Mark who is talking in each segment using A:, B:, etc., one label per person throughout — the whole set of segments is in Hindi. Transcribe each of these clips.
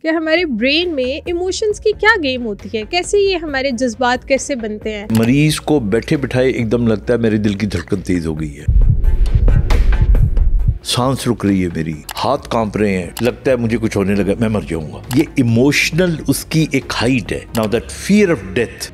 A: कि हमारे ब्रेन में इमोशंस की क्या गेम होती है, कैसे ये हमारे जज्बात कैसे बनते हैं।
B: मरीज को बैठे बिठाए एकदम लगता है मेरे दिल की धड़कन तेज हो गई है, सांस रुक रही है मेरी, हाथ कांप रहे हैं, लगता है मुझे कुछ होने लगा, मैं मर जाऊंगा। ये इमोशनल उसकी एक हाइट है। Now that fear of death,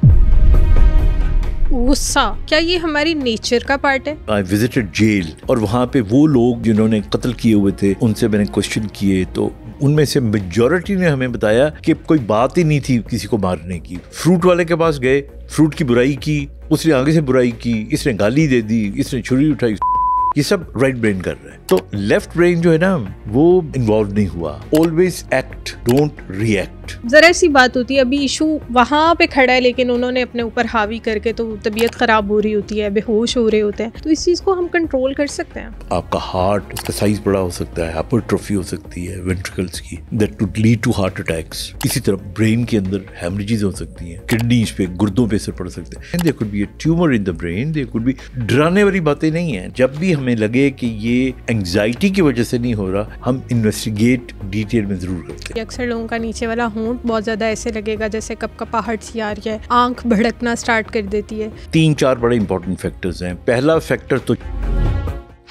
A: गुस्सा, क्या ये हमारी नेचर का पार्ट है?
B: आई विजिटेड जेल और वहाँ पे वो लोग जिन्होंने कत्ल किए हुए थे उनसे मैंने क्वेश्चन किए तो उनमें से मेजॉरिटी ने हमें बताया कि कोई बात ही नहीं थी किसी को मारने की। फ्रूट वाले के पास गए, फ्रूट की बुराई की, उसने आगे से बुराई की, इसने गाली दे दी, इसने छुरी उठाई, ये सब राइट ब्रेन कर रहा है। तो लेफ्ट ब्रेन जो है ना वो इन्वॉल्व नहीं हुआ। Always act, don't react.
A: जरा सी बात होती है, अभी इशू वहाँ पे खड़ा है लेकिन उन्होंने अपने ऊपर हावी करके तो तबीयत खराब हो रही होती है, बेहोश हो रहे होते हैं, तो इस चीज को हम कंट्रोल कर सकते हैं।
B: आपका हार्ट, उसका साइज बड़ा हो सकता है, हाइपरट्रोफी हो सकती है वेंट्रिकल्स की, that would lead to heart attacks. इसी तरह ब्रेन के अंदर हेमरेजेस हो सकती हैं, किडनीज पे, गुर्दों पे असर पड़ सकते हैं। There could be a tumour in the brain, there could be. डराने वाली बातें नहीं है। जब भी हमें लगे कि ये एंजाइटी की वजह से नहीं हो रहा, हम इन्वेस्टिगेट डिटेल में जरूर करते हैं।
A: अक्सर लोगों का नीचे वाला होंठ बहुत ज्यादा ऐसे लगेगा जैसे कपकपाहट सी आ रही है, आंख भड़कना स्टार्ट कर देती है।
B: 3-4 बड़े इंपॉर्टेंट फैक्टर्स हैं। पहला फैक्टर तो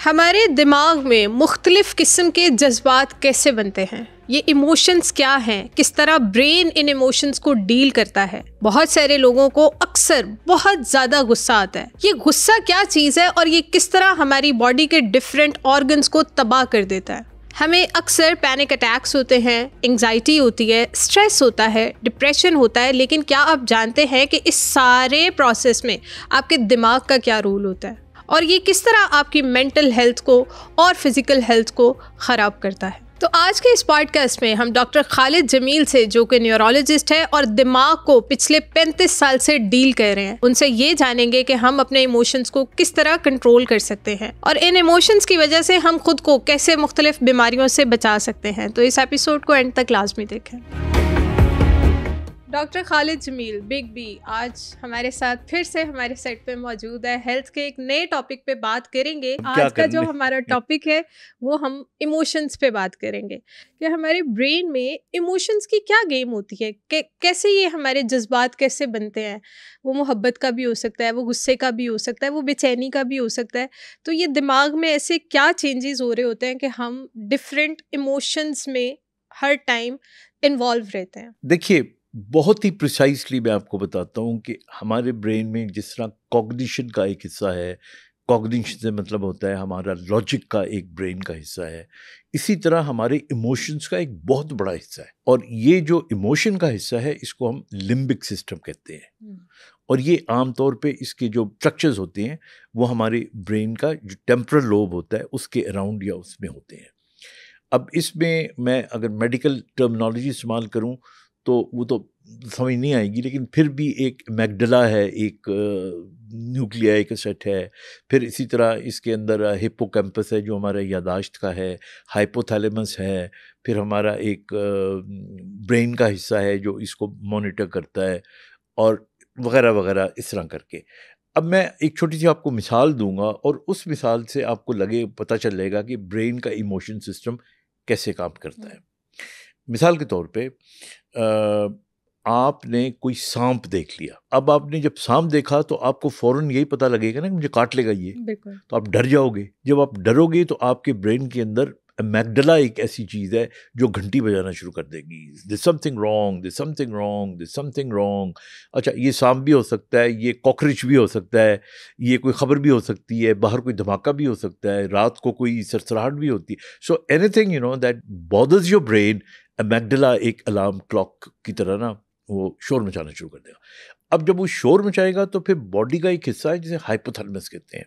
A: हमारे दिमाग में मुख्तलिफ किस्म के जज्बात कैसे बनते हैं, ये इमोशंस क्या हैं, किस तरह ब्रेन इन इमोशंस को डील करता है। बहुत सारे लोगों को अक्सर बहुत ज़्यादा गुस्सा आता है। ये गुस्सा क्या चीज़ है और ये किस तरह हमारी बॉडी के डिफरेंट ऑर्गन्स को तबाह कर देता है। हमें अक्सर पैनिक अटैक्स होते हैं, एंग्जाइटी होती है, स्ट्रेस होता है, डिप्रेशन होता है, लेकिन क्या आप जानते हैं कि इस सारे प्रोसेस में आपके दिमाग का क्या रोल होता है और ये किस तरह आपकी मेंटल हेल्थ को और फिजिकल हेल्थ को ख़राब करता है। तो आज के इस पॉडकास्ट में हम डॉक्टर खालिद जमील से, जो कि न्यूरोलॉजिस्ट है और दिमाग को पिछले 35 साल से डील कर रहे हैं, उनसे ये जानेंगे कि हम अपने इमोशंस को किस तरह कंट्रोल कर सकते हैं और इन इमोशंस की वजह से हम खुद को कैसे मुख्तलिफ बीमारियों से बचा सकते हैं। तो इस एपिसोड को एंड तक लाजमी देखें। Doctor Khalid Jamil, big B, आज हमारे साथ फिर से हमारे सेट पे मौजूद है। हेल्थ के एक नए टॉपिक पे बात करेंगे। आज का जो हमारा टॉपिक है वो हम इमोशंस पे बात करेंगे कि हमारे ब्रेन में इमोशंस की क्या गेम होती है, कैसे ये हमारे जज्बात कैसे बनते हैं। वो मोहब्बत का भी हो सकता है, वो गुस्से का भी हो सकता है, वो बेचैनी का भी हो सकता है। तो ये दिमाग में ऐसे क्या चेंजेस हो रहे होते हैं कि हम डिफरेंट इमोशंस में हर टाइम इन्वॉल्व रहते हैं।
B: देखिए, बहुत ही प्रिसाइसली मैं आपको बताता हूँ कि हमारे ब्रेन में जिस तरह कॉग्निशन का एक हिस्सा है, कॉग्निशन से मतलब होता है हमारा लॉजिक का एक ब्रेन का हिस्सा है, इसी तरह हमारे इमोशंस का एक बहुत बड़ा हिस्सा है। और ये जो इमोशन का हिस्सा है इसको हम लिम्बिक सिस्टम कहते हैं। और ये आमतौर पे इसके जो स्ट्रक्चर्स होते हैं वो हमारे ब्रेन का जो टेम्पोरल लोब होता है उसके अराउंड या उसमें होते हैं। अब इसमें मैं अगर मेडिकल टर्मिनोलॉजी इस्तेमाल करूँ तो वो तो समझ नहीं आएगी, लेकिन फिर भी एक मैगडला है, एक न्यूक्लिया एक सेट है, फिर इसी तरह इसके अंदर हिप्पोकैम्पस है जो हमारा यादाश्त का है, हाइपोथैलेमस है, फिर हमारा एक ब्रेन का हिस्सा है जो इसको मॉनिटर करता है, और वगैरह वगैरह इस तरह करके। अब मैं एक छोटी सी आपको मिसाल दूंगा और उस मिसाल से आपको पता चलेगा कि ब्रेन का इमोशन सिस्टम कैसे काम करता है। मिसाल के तौर पे आपने कोई सांप देख लिया। अब आपने जब सांप देखा तो आपको फौरन यही पता लगेगा ना कि मुझे काट लेगा ये, तो आप डर जाओगे। जब आप डरोगे तो आपके ब्रेन के अंदर मैगडला एक ऐसी चीज़ है जो घंटी बजाना शुरू कर देगी, this something wrong, this something wrong, this something wrong. अच्छा, ये सांप भी हो सकता है, ये कॉकरोच भी हो सकता है, ये कोई खबर भी हो सकती है, बाहर कोई धमाका भी हो सकता है, रात को कोई सरसराहट भी होती है। So anything that bothers your brain, मैगडला एक अलार्म क्लॉक की तरह ना वो शोर मचाना शुरू कर देगा। अब जब वो शोर मचाएगा तो फिर बॉडी का एक हिस्सा है जिसे हाइपोथैलेमस कहते हैं,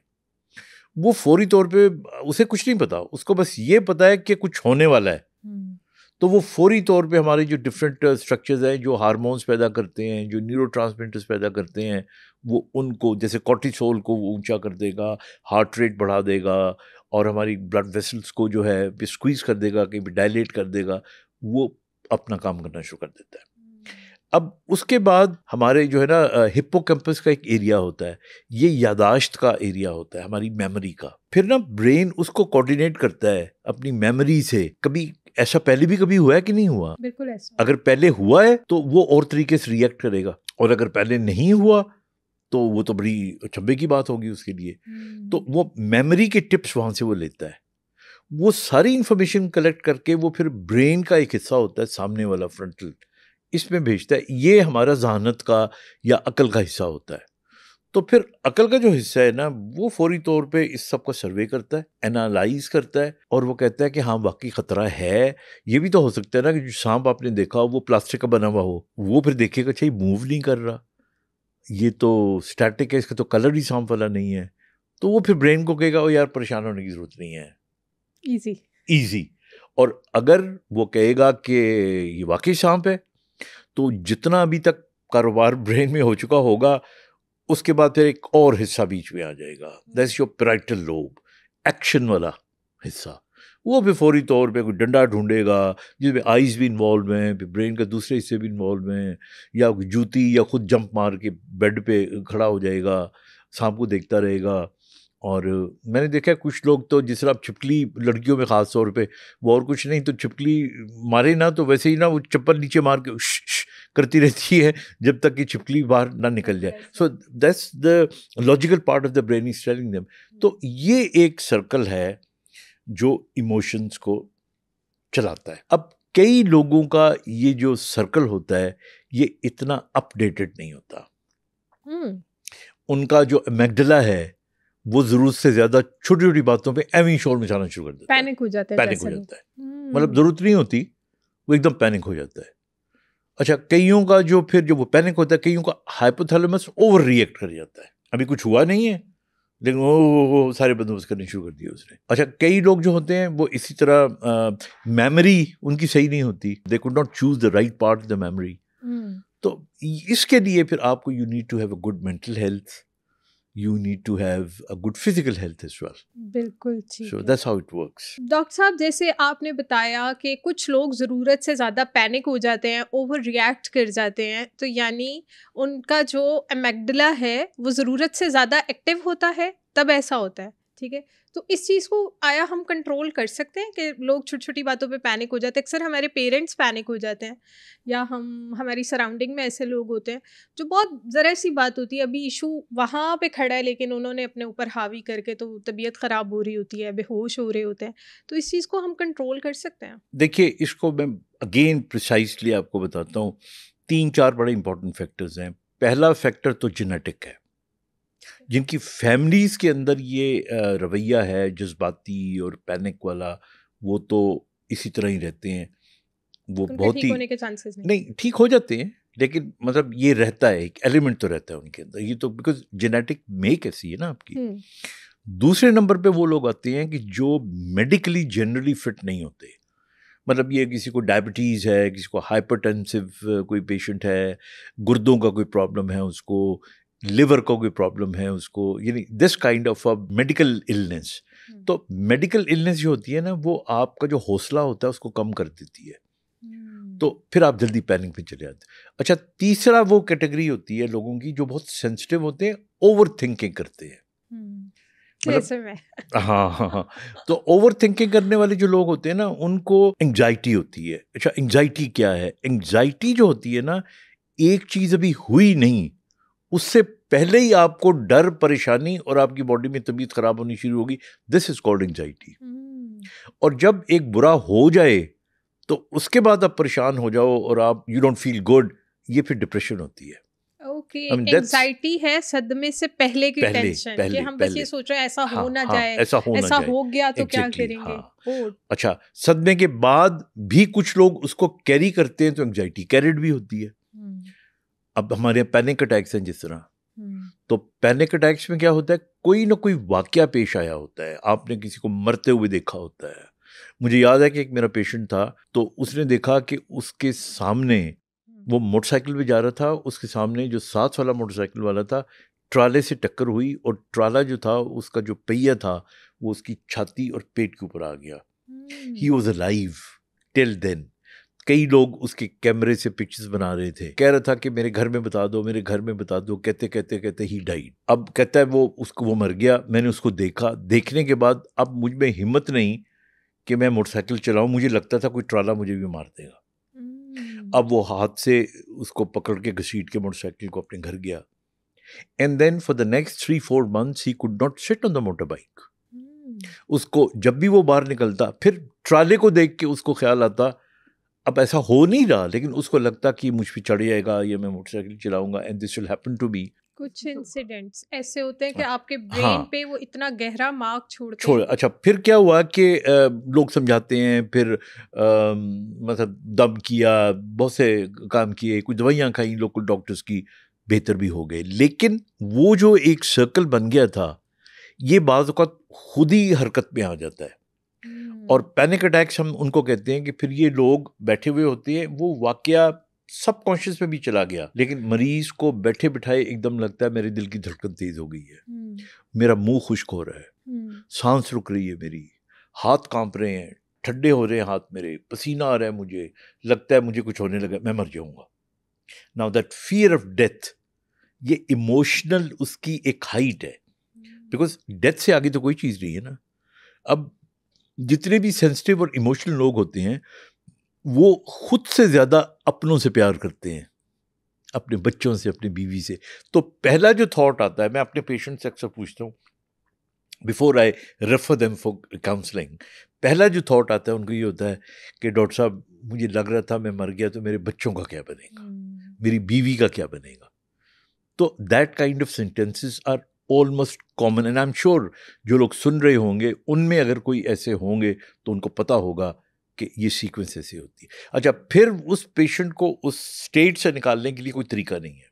B: वो फौरी तौर पे उसे कुछ नहीं पता, उसको बस ये पता है कि कुछ होने वाला है। तो वो फौरी तौर पे हमारे जो डिफरेंट स्ट्रक्चर्स हैं जो हार्मोन्स पैदा करते हैं, जो न्यूरोट्रांसमीटर्स पैदा करते हैं, वो उनको जैसे कॉर्टिसोल को वो ऊंचा कर देगा, हार्ट रेट बढ़ा देगा और हमारी ब्लड वेसल्स को जो है स्क्वीज कर देगा, कहीं डायलेट कर देगा, वो अपना काम करना शुरू कर देता है। अब उसके बाद हमारे जो है ना हिप्पोकैम्पस का एक एरिया होता है, ये यादाश्त का एरिया होता है, हमारी मेमोरी का। फिर ना ब्रेन उसको कोऑर्डिनेट करता है अपनी मेमोरी से। कभी ऐसा पहले भी कभी हुआ है कि नहीं हुआ?
A: बिल्कुल ऐसा।
B: अगर पहले हुआ है तो वो और तरीके से रिएक्ट करेगा, और अगर पहले नहीं हुआ तो वो तो बड़ी अचंभे की बात होगी उसके लिए। तो वो मेमोरी के टिप्स वहाँ से वो लेता है, वो सारी इंफॉर्मेशन कलेक्ट करके वो फिर ब्रेन का एक हिस्सा होता है सामने वाला फ्रंटल, इसमें भेजता है। ये हमारा जहानत का या अकल का हिस्सा होता है। तो फिर अकल का जो हिस्सा है ना, वो फौरी तौर पे इस सब का सर्वे करता है, एनालाइज करता है, और वो कहता है कि हाँ वाकई खतरा है। ये भी तो हो सकता है ना कि जो सांप आपने देखा वो प्लास्टिक का बना हुआ हो, वो फिर देखेगा अच्छा ये मूव नहीं कर रहा, ये तो स्टैटिक है, इसका तो कलर ही सांप वाला नहीं है। तो वो फिर ब्रेन को कहेगा ओ यार परेशान होने की जरूरत नहीं है, इजी। और अगर वो कहेगा कि ये वाकई सांप है, तो जितना अभी तक कारोबार ब्रेन में हो चुका होगा, उसके बाद फिर एक और हिस्सा बीच में आ जाएगा, that's your parietal lobe, action वाला हिस्सा। वो भी फौरी तौर पे कोई डंडा ढूंढेगा जिसमें आइज़ भी इन्वॉल्व हैं, फिर ब्रेन का दूसरे हिस्से भी इन्वॉल्व हैं, या जूती या खुद जंप मार के बेड पे खड़ा हो जाएगा, सांप को देखता रहेगा। और मैंने देखा है कुछ लोग तो जिस तरह आप छिपकली, लड़कियों में ख़ास तौर पे, वो और कुछ नहीं तो छिपकली मारे ना तो वैसे ही ना वो चप्पल नीचे मार के करती रहती है जब तक कि छिपकली बाहर ना निकल जाए। So that's the logical part of the brain is telling them. तो ये एक सर्कल है जो इमोशंस को चलाता है। अब कई लोगों का ये जो सर्कल होता है ये इतना अपडेटेड नहीं होता। उनका जो एमिग्डाला है वो जरूरत से ज्यादा छोटी छोटी बातों पे एवं शोर मचाना शुरू कर देता है,
A: पैनिक हो जाता है।
B: मतलब जरूरत नहीं होती, वो एकदम पैनिक हो जाता है। अच्छा, कईयों का जो फिर जो वो पैनिक होता है, कईयों का हाइपोथैलेमस ओवर रिएक्ट कर जाता है, अभी कुछ हुआ नहीं है लेकिन वो सारे बंदोबस्त करने शुरू कर दिए उसने। अच्छा, कई लोग जो होते हैं वो इसी तरह मेमोरी उनकी सही नहीं होती, they could not choose the right part of the memory. तो इसके लिए फिर आपको you need to have a good mental health, you need to have a good physical health as well.
A: बिल्कुल ठीक।
B: So that's how it works.
A: Doctor साहब, जैसे आपने बताया कि कुछ लोग ज़रूरत से ज़्यादा पैनिक हो जाते हैं, ओवर रिएक्ट कर जाते हैं, तो यानी उनका जो एमिग्डाला है वो ज़रूरत से ज़्यादा एक्टिव होता है, तब ऐसा होता है। ठीक है, तो इस चीज़ को आया हम कंट्रोल कर सकते हैं कि लोग छोटी छोटी बातों पे पैनिक हो जाते हैं? अक्सर हमारे पेरेंट्स पैनिक हो जाते हैं, या हमारी सराउंडिंग में ऐसे लोग होते हैं जो बहुत ज़रा सी बात होती है, अभी इशू वहाँ पे खड़ा है लेकिन उन्होंने अपने ऊपर हावी करके तो तबीयत ख़राब हो रही होती है, बेहोश हो रहे होते हैं। तो इस चीज़ को हम कंट्रोल कर सकते हैं?
B: देखिए, इसको मैं अगेन प्रिसाइसली आपको बताता हूँ। 3-4 बड़े इंपॉर्टेंट फैक्टर्स हैं। पहला फैक्टर तो जेनेटिक है। जिनकी फैमिलीज़ के अंदर ये रवैया है जज्बाती और पैनिक वाला, वो तो इसी तरह ही रहते हैं। वो बहुत ही
A: ठीक होने के चांसेस
B: नहीं, ठीक हो जाते हैं लेकिन मतलब ये रहता है, एक एलिमेंट तो रहता है उनके अंदर, ये तो बिकॉज जेनेटिक मेक ऐसी है ना आपकी। दूसरे नंबर पे वो लोग आते हैं कि जो मेडिकली जनरली फिट नहीं होते, मतलब ये किसी को डायबिटीज़ है, किसी को हाइपरटेंसिव कोई पेशेंट है, गुर्दों का कोई प्रॉब्लम है उसको, लिवर का कोई प्रॉब्लम है उसको, यानी this kind of a medical illness. तो मेडिकल इलनेस जो होती है ना, वो आपका जो हौसला होता है उसको कम कर देती है, तो फिर आप जल्दी पैनिक पे चले जाते हैं। अच्छा, तीसरा वो कैटेगरी होती है लोगों की जो बहुत सेंसिटिव होते हैं, ओवर थिंकिंग करते हैं। हाँ, तो ओवर थिंकिंग करने वाले जो लोग होते हैं ना, उनको एंग्जाइटी होती है। अच्छा, एंग्जाइटी क्या है? एंग्जाइटी जो होती है ना, एक चीज़ अभी हुई नहीं, उससे पहले ही आपको डर, परेशानी और आपकी बॉडी में तबीयत खराब होनी शुरू होगी। This is called anxiety. और जब एक बुरा हो जाए तो उसके बाद आप परेशान हो जाओ और आप यू डोंट फील गुड, ये फिर डिप्रेशन होती है।
A: ओके, एंग्जाइटी है सदमे से पहले की टेंशन, कि हम बस ये सोच रहे हैं ऐसा हो ना जाए, ऐसा हो गया तो क्या करेंगे।
B: अच्छा, सदमे के बाद भी कुछ लोग उसको कैरी करते हैं, तो एंग्जाइटी कैरिड भी होती है। अब हमारे यहाँ पैनिक अटैक्स हैं जिस तरह, तो पैनिक अटैक्स में क्या होता है, कोई ना कोई वाकया पेश आया होता है, आपने किसी को मरते हुए देखा होता है। मुझे याद है कि एक मेरा पेशेंट था, तो उसने देखा कि उसके सामने वो मोटरसाइकिल पे जा रहा था, उसके सामने जो 7 वाला मोटरसाइकिल वाला था, ट्राले से टक्कर हुई और ट्राला जो था उसका जो पहिया था वो उसकी छाती और पेट के ऊपर आ गया। He was alive till then. कई लोग उसके कैमरे से पिक्चर्स बना रहे थे, कह रहा था कि मेरे घर में बता दो, मेरे घर में बता दो, कहते कहते कहते ही डाइड। अब कहता है वो मर गया, मैंने उसको देखा, देखने के बाद अब मुझ में हिम्मत नहीं कि मैं मोटरसाइकिल चलाऊं, मुझे लगता था कोई ट्राला मुझे भी मार देगा। अब वो हाथ से उसको पकड़ के घसीट के मोटरसाइकिल को अपने घर गया। And then for the next 3-4 months he could not sit on the motorbike. उसको जब भी वो बाहर निकलता, फिर ट्राले को देख के उसको ख्याल आता, अब ऐसा हो नहीं रहा लेकिन उसको लगता कि मुझ पे चढ़ जाएगा या मैं मोटरसाइकिल चलाऊंगा and this will happen to me.
A: कुछ इंसिडेंट्स ऐसे होते हैं कि आपके ब्रेन पे वो इतना गहरा मार्क छोड़ते हैं।
B: अच्छा, फिर क्या हुआ कि लोग समझाते हैं, फिर मतलब दम किया, बहुत से काम किए, कुछ दवाइयाँ खाई लोकल डॉक्टर्स की, बेहतर भी हो गए। लेकिन वो जो एक सर्कल बन गया था, ये बाज़ औक़ात खुद ही हरकत में आ जाता है। और पैनिक अटैक्स हम उनको कहते हैं कि फिर ये लोग बैठे हुए होते हैं, वो वाकया सबकॉन्शियस में भी चला गया, लेकिन मरीज को बैठे बिठाए एकदम लगता है मेरे दिल की धड़कन तेज हो गई है, मेरा मुंह खुश्क हो रहा है, सांस रुक रही है मेरी, हाथ कांप रहे हैं, ठंडे हो रहे हैं हाथ मेरे, पसीना आ रहा है, मुझे लगता है मुझे कुछ होने लगा, मैं मर जाऊंगा। Now that fear of death, ये इमोशनल उसकी एक हाइट है, बिकॉज डेथ से आगे तो कोई चीज़ नहीं है ना। अब जितने भी सेंसिटिव और इमोशनल लोग होते हैं वो खुद से ज़्यादा अपनों से प्यार करते हैं, अपने बच्चों से, अपनी बीवी से। तो पहला जो थॉट आता है, मैं अपने पेशेंट से अक्सर पूछता हूँ before I refer them for counselling, पहला जो थॉट आता है उनको ये होता है कि डॉक्टर साहब मुझे लग रहा था मैं मर गया तो मेरे बच्चों का क्या बनेगा, मेरी बीवी का क्या बनेगा। तो that kind of sentences are almost common and I am sure जो लोग सुन रहे होंगे उनमें अगर कोई ऐसे होंगे तो उनको पता होगा कि ये सीक्वेंस ऐसे होती है। अच्छा, फिर उस पेशेंट को उस स्टेट से निकालने के लिए कोई तरीका नहीं है,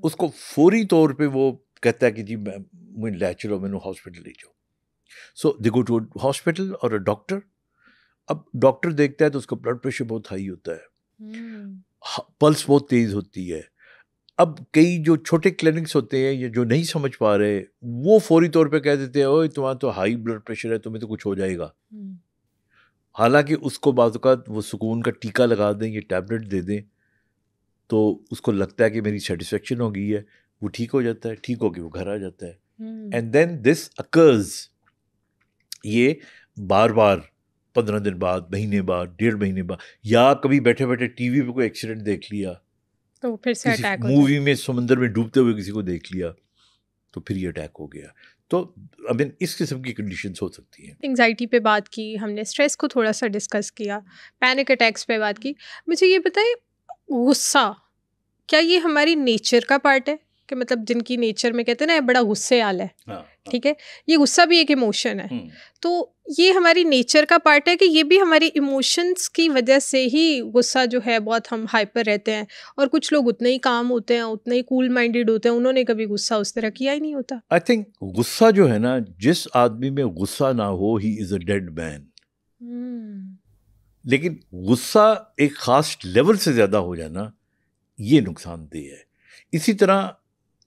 B: उसको फौरी तौर पे वो कहता है कि जी मैं ले चलो, मैंने हॉस्पिटल ले जाओ। सो दे गो टू हॉस्पिटल और अ डॉक्टर। अब डॉक्टर देखता है तो उसका ब्लड प्रेशर बहुत हाई होता है, पल्स बहुत तेज़ होती है। अब कई जो छोटे क्लिनिक्स होते हैं या जो नहीं समझ पा रहे, वो फौरी तौर पे कह देते हैं ओए तुम्हारा तो हाई ब्लड प्रेशर है, तुम्हें तो कुछ हो जाएगा। हालांकि उसको बाज़ औक़ात वो सुकून का टीका लगा दें, ये टैबलेट दे दें, तो उसको लगता है कि मेरी सेटिस्फेक्शन हो गई है, वो ठीक हो जाता है, ठीक हो के वो घर आ जाता है। एंड देन दिस अकर्स, ये बार बार 15 दिन बाद, महीने बाद, 1.5 महीने बाद, या कभी बैठे बैठे टीवी पे कोई एक्सीडेंट देख लिया,
A: तो फिर से अटैक,
B: मूवी में समंदर में डूबते हुए किसी को देख लिया तो फिर ये अटैक हो गया। तो आई मीन इस किस्म की कंडीशंस हो सकती हैं।
A: एंग्जाइटी पे बात की हमने, स्ट्रेस को थोड़ा सा डिस्कस किया, पैनिक अटैक्स पे बात की। मुझे ये बताइए, गुस्सा क्या ये हमारी नेचर का पार्ट है? कि मतलब जिनकी नेचर में कहते हैं ना बड़ा गुस्से वाला है,
B: हाँ,
A: ठीक है, ये गुस्सा भी एक इमोशन है, तो ये हमारी नेचर का पार्ट है कि ये भी हमारी इमोशंस की वजह से ही गुस्सा जो है बहुत हम हाइपर रहते हैं, और कुछ लोग उतने ही काम होते हैं, उतने ही कूल माइंडेड होते हैं, उन्होंने कभी गुस्सा उस तरह किया ही नहीं होता।
B: आई थिंक गुस्सा जो है ना, जिस आदमी में गुस्सा ना हो he is a dead man. लेकिन गुस्सा एक खास लेवल से ज़्यादा हो जाना ये नुकसानदेह है। इसी तरह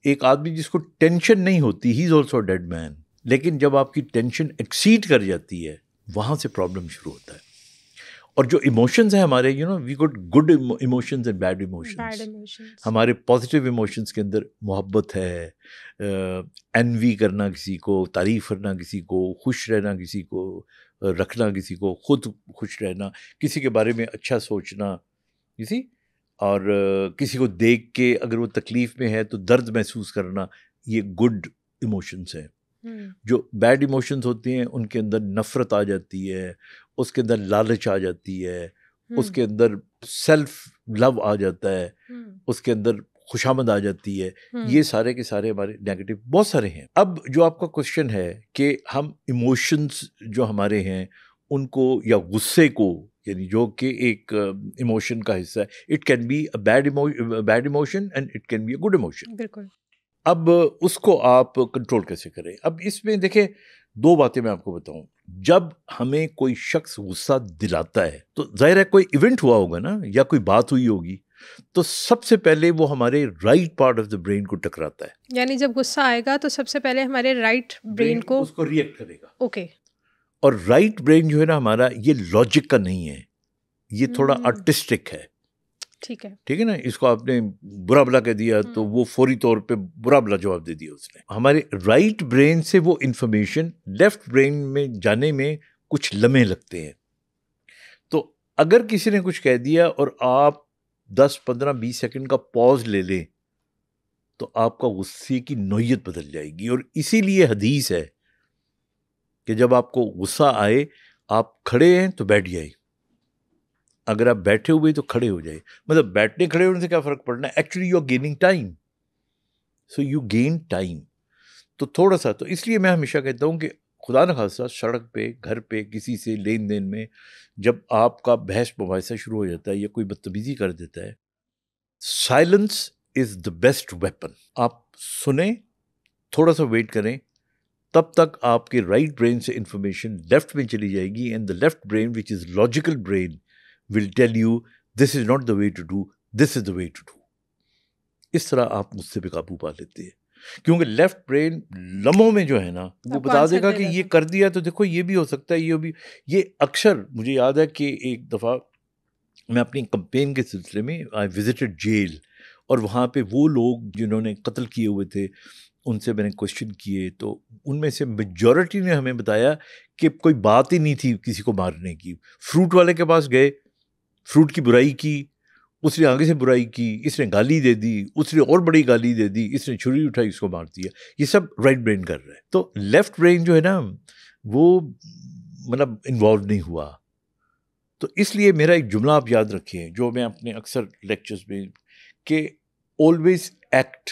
B: एक आदमी जिसको टेंशन नहीं होती, he is also dead man. लेकिन जब आपकी टेंशन एक्सीड कर जाती है, वहाँ से प्रॉब्लम शुरू होता है। और जो इमोशंस हैं हमारे, you know, we got good emotions and bad emotions. हमारे पॉजिटिव इमोशंस के अंदर मोहब्बत है, एनवी करना किसी को, तारीफ़ करना किसी को, खुश रहना किसी को, रखना किसी को, खुद खुश रहना, किसी के बारे में अच्छा सोचना, किसी और किसी को देख के अगर वो तकलीफ़ में है तो दर्द महसूस करना, ये गुड इमोशंस हैं। जो बैड इमोशंस होते हैं उनके अंदर नफ़रत आ जाती है, उसके अंदर लालच आ जाती है, उसके अंदर सेल्फ लव आ जाता है, उसके अंदर खुशामद आ जाती है। ये सारे के सारे हमारे नेगेटिव बहुत सारे हैं। अब जो आपका क्वेश्चन है कि हम इमोशंस जो हमारे हैं उनको, या गुस्से को, यानी जो कि एक इमोशन का हिस्सा है, it can be a bad emotion and it can be a good emotion.
A: बिल्कुल।
B: अब उसको आप कंट्रोल कैसे करें? अब इसमें देखिए, 2 बातें मैं आपको बताऊं। जब हमें कोई शख्स गुस्सा दिलाता है तो जाहिर है कोई इवेंट हुआ होगा ना, या कोई बात हुई होगी, तो सबसे पहले वो हमारे right part of the brain को टकराता है।
A: यानी जब गुस्सा आएगा तो सबसे पहले हमारे राइट ब्रेन को
B: उसको रिएक्ट करेगा।
A: ओके।
B: और राइट ब्रेन जो है ना हमारा, ये लॉजिक का नहीं है, ये थोड़ा आर्टिस्टिक है।
A: ठीक है,
B: ठीक है ना। इसको आपने बुरा भला कह दिया तो वो फौरी तौर पे बुरा भला जवाब दे दिया उसने। हमारे राइट ब्रेन से वो इंफॉर्मेशन लेफ्ट ब्रेन में जाने में कुछ लम्हे लगते हैं। तो अगर किसी ने कुछ कह दिया और आप 10, 15, 20 सेकंड का पॉज ले लें तो आपका गुस्से की नौयत बदल जाएगी। और इसीलिए हदीस है कि जब आपको गुस्सा आए, आप खड़े हैं तो बैठ जाए, अगर आप बैठे हुए तो खड़े हो जाए। मतलब बैठने खड़े होने से क्या फ़र्क पड़ना है, actually you are gaining time, so you gain time. तो थोड़ा सा, तो इसलिए मैं हमेशा कहता हूँ कि खुदा न खासा सड़क पे, घर पे, किसी से लेन देन में जब आपका बहस मुबाहिसा शुरू हो जाता है या कोई बदतमीजी कर देता है, silence is the best weapon. आप सुने, थोड़ा सा वेट करें, तब तक आपके राइट ब्रेन से इंफॉर्मेशन लेफ्ट में चली जाएगी, and the left brain which is logical brain will tell you this is not the way to do, this is the way to do. इस तरह आप गुस्से पे काबू पा लेते हैं, क्योंकि लेफ्ट ब्रेन लम्हों में जो है ना, वो बता देगा कि ये कर दिया तो देखो ये भी हो सकता है, ये भी। ये अक्सर मुझे याद है कि एक दफ़ा मैं अपनी कंपेन के सिलसिले में आई विजिटेड जेल, और वहाँ पे वो लोग जिन्होंने कत्ल किए हुए थे उनसे मैंने क्वेश्चन किए, तो उनमें से मेजॉरिटी ने हमें बताया कि कोई बात ही नहीं थी किसी को मारने की। फ्रूट वाले के पास गए, फ्रूट की बुराई की, उसने आगे से बुराई की, इसने गाली दे दी, उसने और बड़ी गाली दे दी, इसने छुरी उठाई, इसको मार दिया। ये सब राइट ब्रेन कर रहा है। तो लेफ्ट ब्रेन जो है ना, वो मतलब इन्वॉल्व नहीं हुआ। तो इसलिए मेरा एक जुमला आप याद रखिए, जो मैं अपने अक्सर लेक्चर्स में, कि ऑलवेज एक्ट,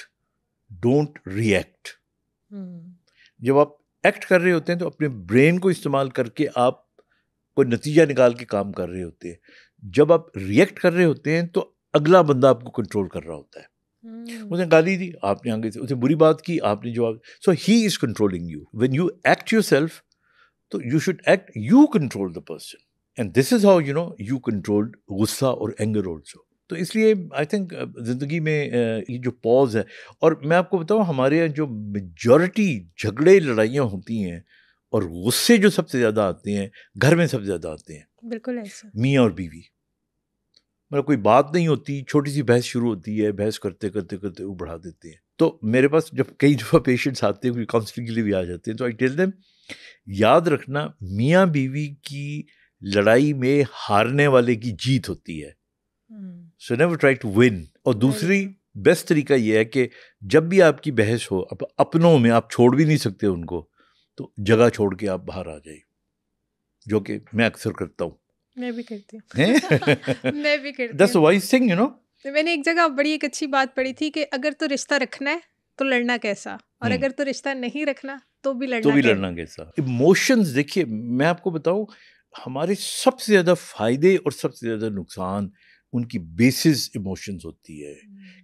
B: डोंट रिएक्ट। जब आप एक्ट कर रहे होते हैं तो अपने ब्रेन को इस्तेमाल करके आप कोई नतीजा निकाल के काम कर रहे होते हैं। जब आप रिएक्ट कर रहे होते हैं तो अगला बंदा आपको कंट्रोल कर रहा होता है। उसने गाली दी, आपने आगे से उसने बुरी बात की, आपने जवाब, so he is controlling you. When you act yourself, तो you should act, you control the person, and this is how you control गुस्सा और एंगर ऑल्सो। तो इसलिए आई थिंक ज़िंदगी में ये जो पॉज है, और मैं आपको बताऊँ, हमारे यहाँ जो मेजॉरिटी झगड़े लड़ाइयाँ होती हैं और गुस्से जो सबसे ज़्यादा आते हैं, घर में सबसे ज़्यादा आते हैं।
A: बिल्कुल ऐसा,
B: मियाँ और बीवी, मतलब कोई बात नहीं होती, छोटी सी बहस शुरू होती है, बहस करते करते करते वो बढ़ा देते हैं। तो मेरे पास जब कई दफ़ा पेशेंट्स आते हैं, काउंसलिंग के लिए भी आ जाते हैं, तो आई टेल देम, याद रखना मियाँ बीवी की लड़ाई में हारने वाले की जीत होती है। So never try to win. और दूसरी बेस्ट तरीका ये है कि जब भी आपकी बहस हो, अपनों में आप छोड़ भी नहीं सकते उनको, तो जगह छोड़ के आप बाहर आ जाइए, जो कि मैं अक्सर करता हूँ।
A: मैं भी करती हूँ। मैं भी करती हूँ।
B: That's a wise thing, you know.
A: मैंने एक जगह बड़ी एक अच्छी बात पढ़ी थी कि अगर तो रिश्ता रखना है तो लड़ना कैसा, और अगर तो रिश्ता नहीं रखना तो भी लड़ना
B: कैसा। इमोशंस, देखिए मैं आपको बताऊं, हमारे सबसे ज़्यादा फायदे और सबसे ज़्यादा नुकसान उनकी बेसिस इमोशंस होती है,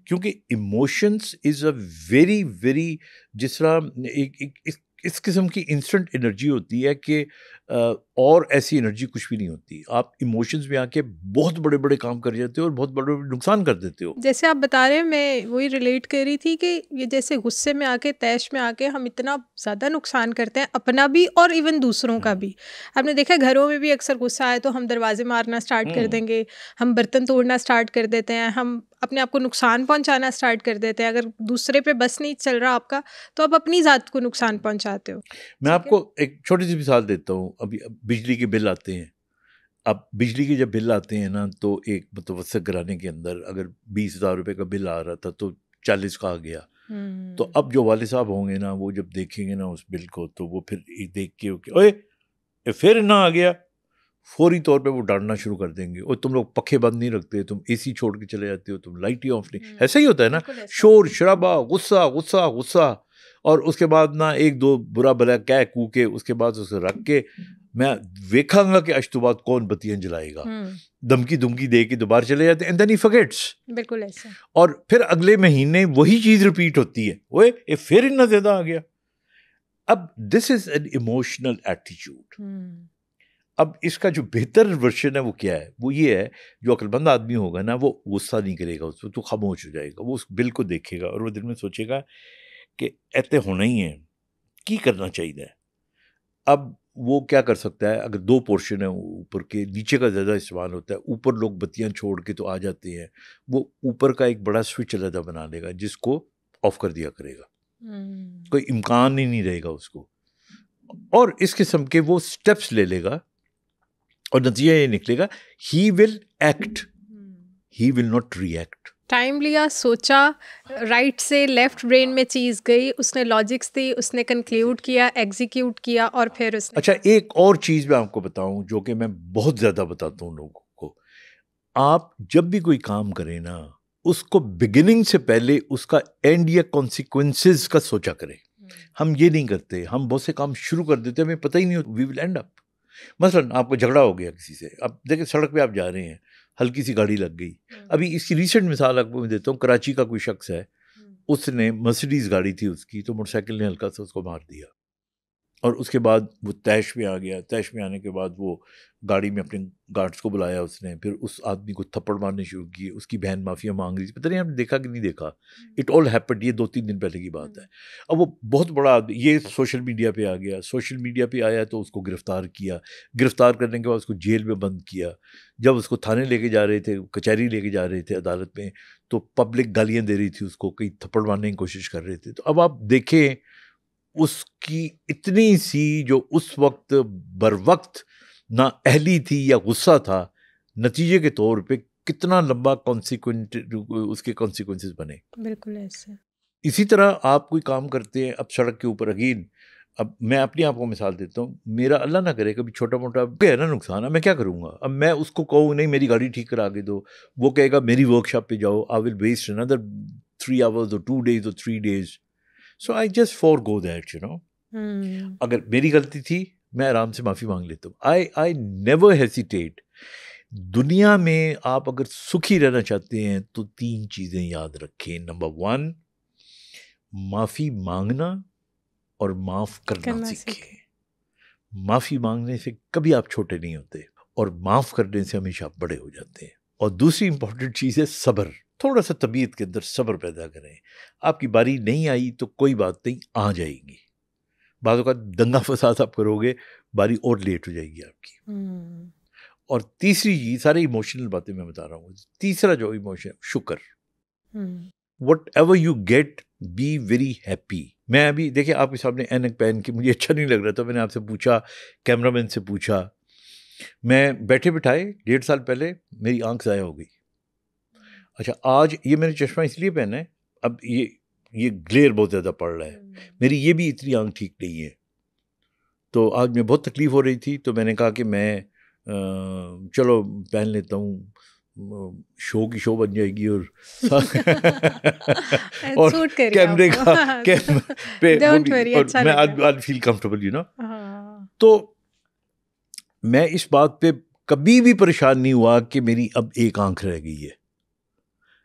B: क्योंकि emotions is a very very, जिस तरह एक इस किस्म की इंस्टेंट एनर्जी होती है कि और ऐसी एनर्जी कुछ भी नहीं होती। आप इमोशंस में आके बहुत बड़े बड़े काम कर जाते हो और बहुत बड़े बड़े नुकसान कर देते हो।
A: जैसे आप बता रहे हैं, मैं वही रिलेट कर रही थी कि ये जैसे गुस्से में आके, तैश में आके हम इतना ज़्यादा नुकसान करते हैं, अपना भी और इवन दूसरों का भी। आपने देखा घरों में भी अक्सर गुस्सा आए तो हम दरवाजे मारना स्टार्ट कर देंगे, हम बर्तन तोड़ना स्टार्ट कर देते हैं, हम अपने आप को नुकसान पहुंचाना स्टार्ट कर देते हैं। अगर दूसरे पे बस नहीं चल रहा आपका, तो आप अपनी ज़ात को नुकसान पहुंचाते हो।
B: मैं आपको एक छोटी सी मिसाल देता हूँ। अभी बिजली के बिल आते हैं। अब बिजली के जब बिल आते हैं ना, तो एक मुतवस्सित घराने के अंदर अगर 20,000 रुपये का बिल आ रहा था तो 40 का आ गया। तो अब जो वाले साहब होंगे ना, वो जब देखेंगे ना उस बिल को, तो वो फिर देख के ओए ये फिर ना आ गया, फौरी तौर पे वो डांटना शुरू कर देंगे, और तुम लोग पखे बंद नहीं रखते, तुम एसी छोड़ के चले जाते हो, तुम लाइट ही ऑफ नहीं। ऐसा ही होता है ना, शोर शराबा, गुस्सा गुस्सा गुस्सा, और उसके बाद ना एक दो बुरा भला कह कू के उसके बाद उसे रख के मैं वेखांगा कि आज तो बाद कौन बत्तियां जलाएगा, धमकी दुमकी दे के दोबारा चले जाते हैं, एंड देन ही फॉरगेट्स।
A: बिल्कुल ऐसा।
B: और फिर अगले महीने वही चीज रिपीट होती है, ओए ये फिर इतना ज्यादा आ गया। अब this is an emotional attitude. अब इसका जो बेहतर वर्जन है वो क्या है, वो ये है, जो अक्लमंद आदमी होगा ना, वो गुस्सा नहीं करेगा उस पर, तो खामोश हो जाएगा, वो उस बिल को देखेगा और वो दिल में सोचेगा कि ऐसे होना ही है, की करना चाहिए। अब वो क्या कर सकता है, अगर दो पोर्शन है ऊपर के, नीचे का ज़्यादा इस्तेमाल होता है, ऊपर लोग बत्तियां छोड़ के तो आ जाते हैं, वो ऊपर का एक बड़ा स्विच अलग बना लेगा जिसको ऑफ कर दिया करेगा। कोई इम्कान ही नहीं रहेगा उसको। और इस किस्म के वो स्टेप्स ले लेगा और नतीजा ये निकलेगा, he will act, he will not react.
A: Time लिया, सोचा, राइट से लेफ्ट ब्रेन में चीज़ गई, उसने लॉजिक्स दी, उसने कंक्लूड किया, एग्जीक्यूट किया और फिर उसने।
B: अच्छा, एक और चीज़ मैं आपको बताऊं जो कि मैं बहुत ज़्यादा बताता हूँ लोगों को, आप जब भी कोई काम करें ना, उसको बिगिनिंग से पहले उसका एंड या कॉन्सिक्वेंसेस का सोचा करें। हम ये नहीं करते, हम बहुत से काम शुरू कर देते हैं, हमें पता ही नहीं होता वी विल एंड अप। मसलन आपको झगड़ा हो गया किसी से, अब देखिए सड़क पे आप जा रहे हैं, हल्की सी गाड़ी लग गई। अभी इसकी रिसेंट मिसाल आपको मैं देता हूँ, कराची का कोई शख्स है, उसने मर्सिडीज गाड़ी थी उसकी, तो मोटरसाइकिल ने हल्का सा उसको मार दिया और उसके बाद वो तैश में आ गया। तैश में आने के बाद वो गाड़ी में अपने गार्ड्स को बुलाया उसने, फिर उस आदमी को थप्पड़ मारने शुरू किए, उसकी बहन माफिया मांग रही थी, पता नहीं आपने देखा कि नहीं देखा, इट ऑल हैपेंड, ये 2-3 दिन पहले की बात है। अब वो बहुत बड़ा आदमी, ये सोशल मीडिया पे आ गया, सोशल मीडिया पे आया तो उसको गिरफ्तार किया, गिरफ्तार करने के बाद उसको जेल में बंद किया। जब उसको थाने लेके जा रहे थे, कचहरी लेके जा रहे थे अदालत में, तो पब्लिक गालियाँ दे रही थी उसको, कई थप्पड़ मारने की कोशिश कर रहे थे। तो अब आप देखें उसकी इतनी सी जो उस वक्त बरवक्त ना अहली थी या गुस्सा था, नतीजे के तौर पे कितना लंबा उसके कॉन्सिक्वेंसेस बने।
A: बिल्कुल ऐसे।
B: इसी तरह आप कोई काम करते हैं, अब सड़क के ऊपर अगेन, अब मैं अपनी आपको मिसाल देता हूँ, मेरा अल्लाह ना करे कभी छोटा मोटा है ना नुकसान, अब मैं क्या करूँगा? अब मैं उसको कहूँ नहीं मेरी गाड़ी ठीक करा के दो, वो कहेगा मेरी वर्कशॉप पे जाओ, I will waste another 3 hours or 2 days or 3 days. So I just forego that, you know. अगर मेरी गलती थी, मैं आराम से माफ़ी मांग लेता हूँ। I never hesitate. दुनिया में आप अगर सुखी रहना चाहते हैं तो 3 चीज़ें याद रखें। नंबर 1, माफ़ी मांगना और माफ़ करना सीखें। माफ़ी मांगने से कभी आप छोटे नहीं होते और माफ़ करने से हमेशा आप बड़े हो जाते हैं। और दूसरी इंपॉर्टेंट चीज़ है सब्र। थोड़ा सा तबीयत के अंदर सब्र पैदा करें। आपकी बारी नहीं आई तो कोई बात नहीं, आ जाएगी। बाज़ों का दंगा फसाद आप करोगे, बारी और लेट हो जाएगी आपकी। और तीसरी चीज़, सारे इमोशनल बातें मैं बता रहा हूँ, तीसरा जो इमोशन, शुक्र। What ever you get, be very happy. मैं अभी देखिए आपके सामने ऐनक पहन के मुझे अच्छा नहीं लग रहा था, मैंने आपसे पूछा, कैमरामैन से पूछा, मैं बैठे बिठाए 1.5 साल पहले मेरी आंख ज़ाया हो गई। अच्छा, आज ये मैंने चश्मा इसलिए पहना है, अब ये ग्लेयर बहुत ज़्यादा पड़ रहा है, मेरी ये भी इतनी आंख ठीक नहीं है, तो आज मैं बहुत तकलीफ़ हो रही थी, तो मैंने कहा कि मैं चलो पहन लेता हूँ, शो की शो बन जाएगी और और कैमरे का पे और मैं आज फील कंफर्टेबल, यू नो। तो मैं इस बात पे कभी भी परेशान नहीं हुआ कि मेरी अब एक आंख रह गई है,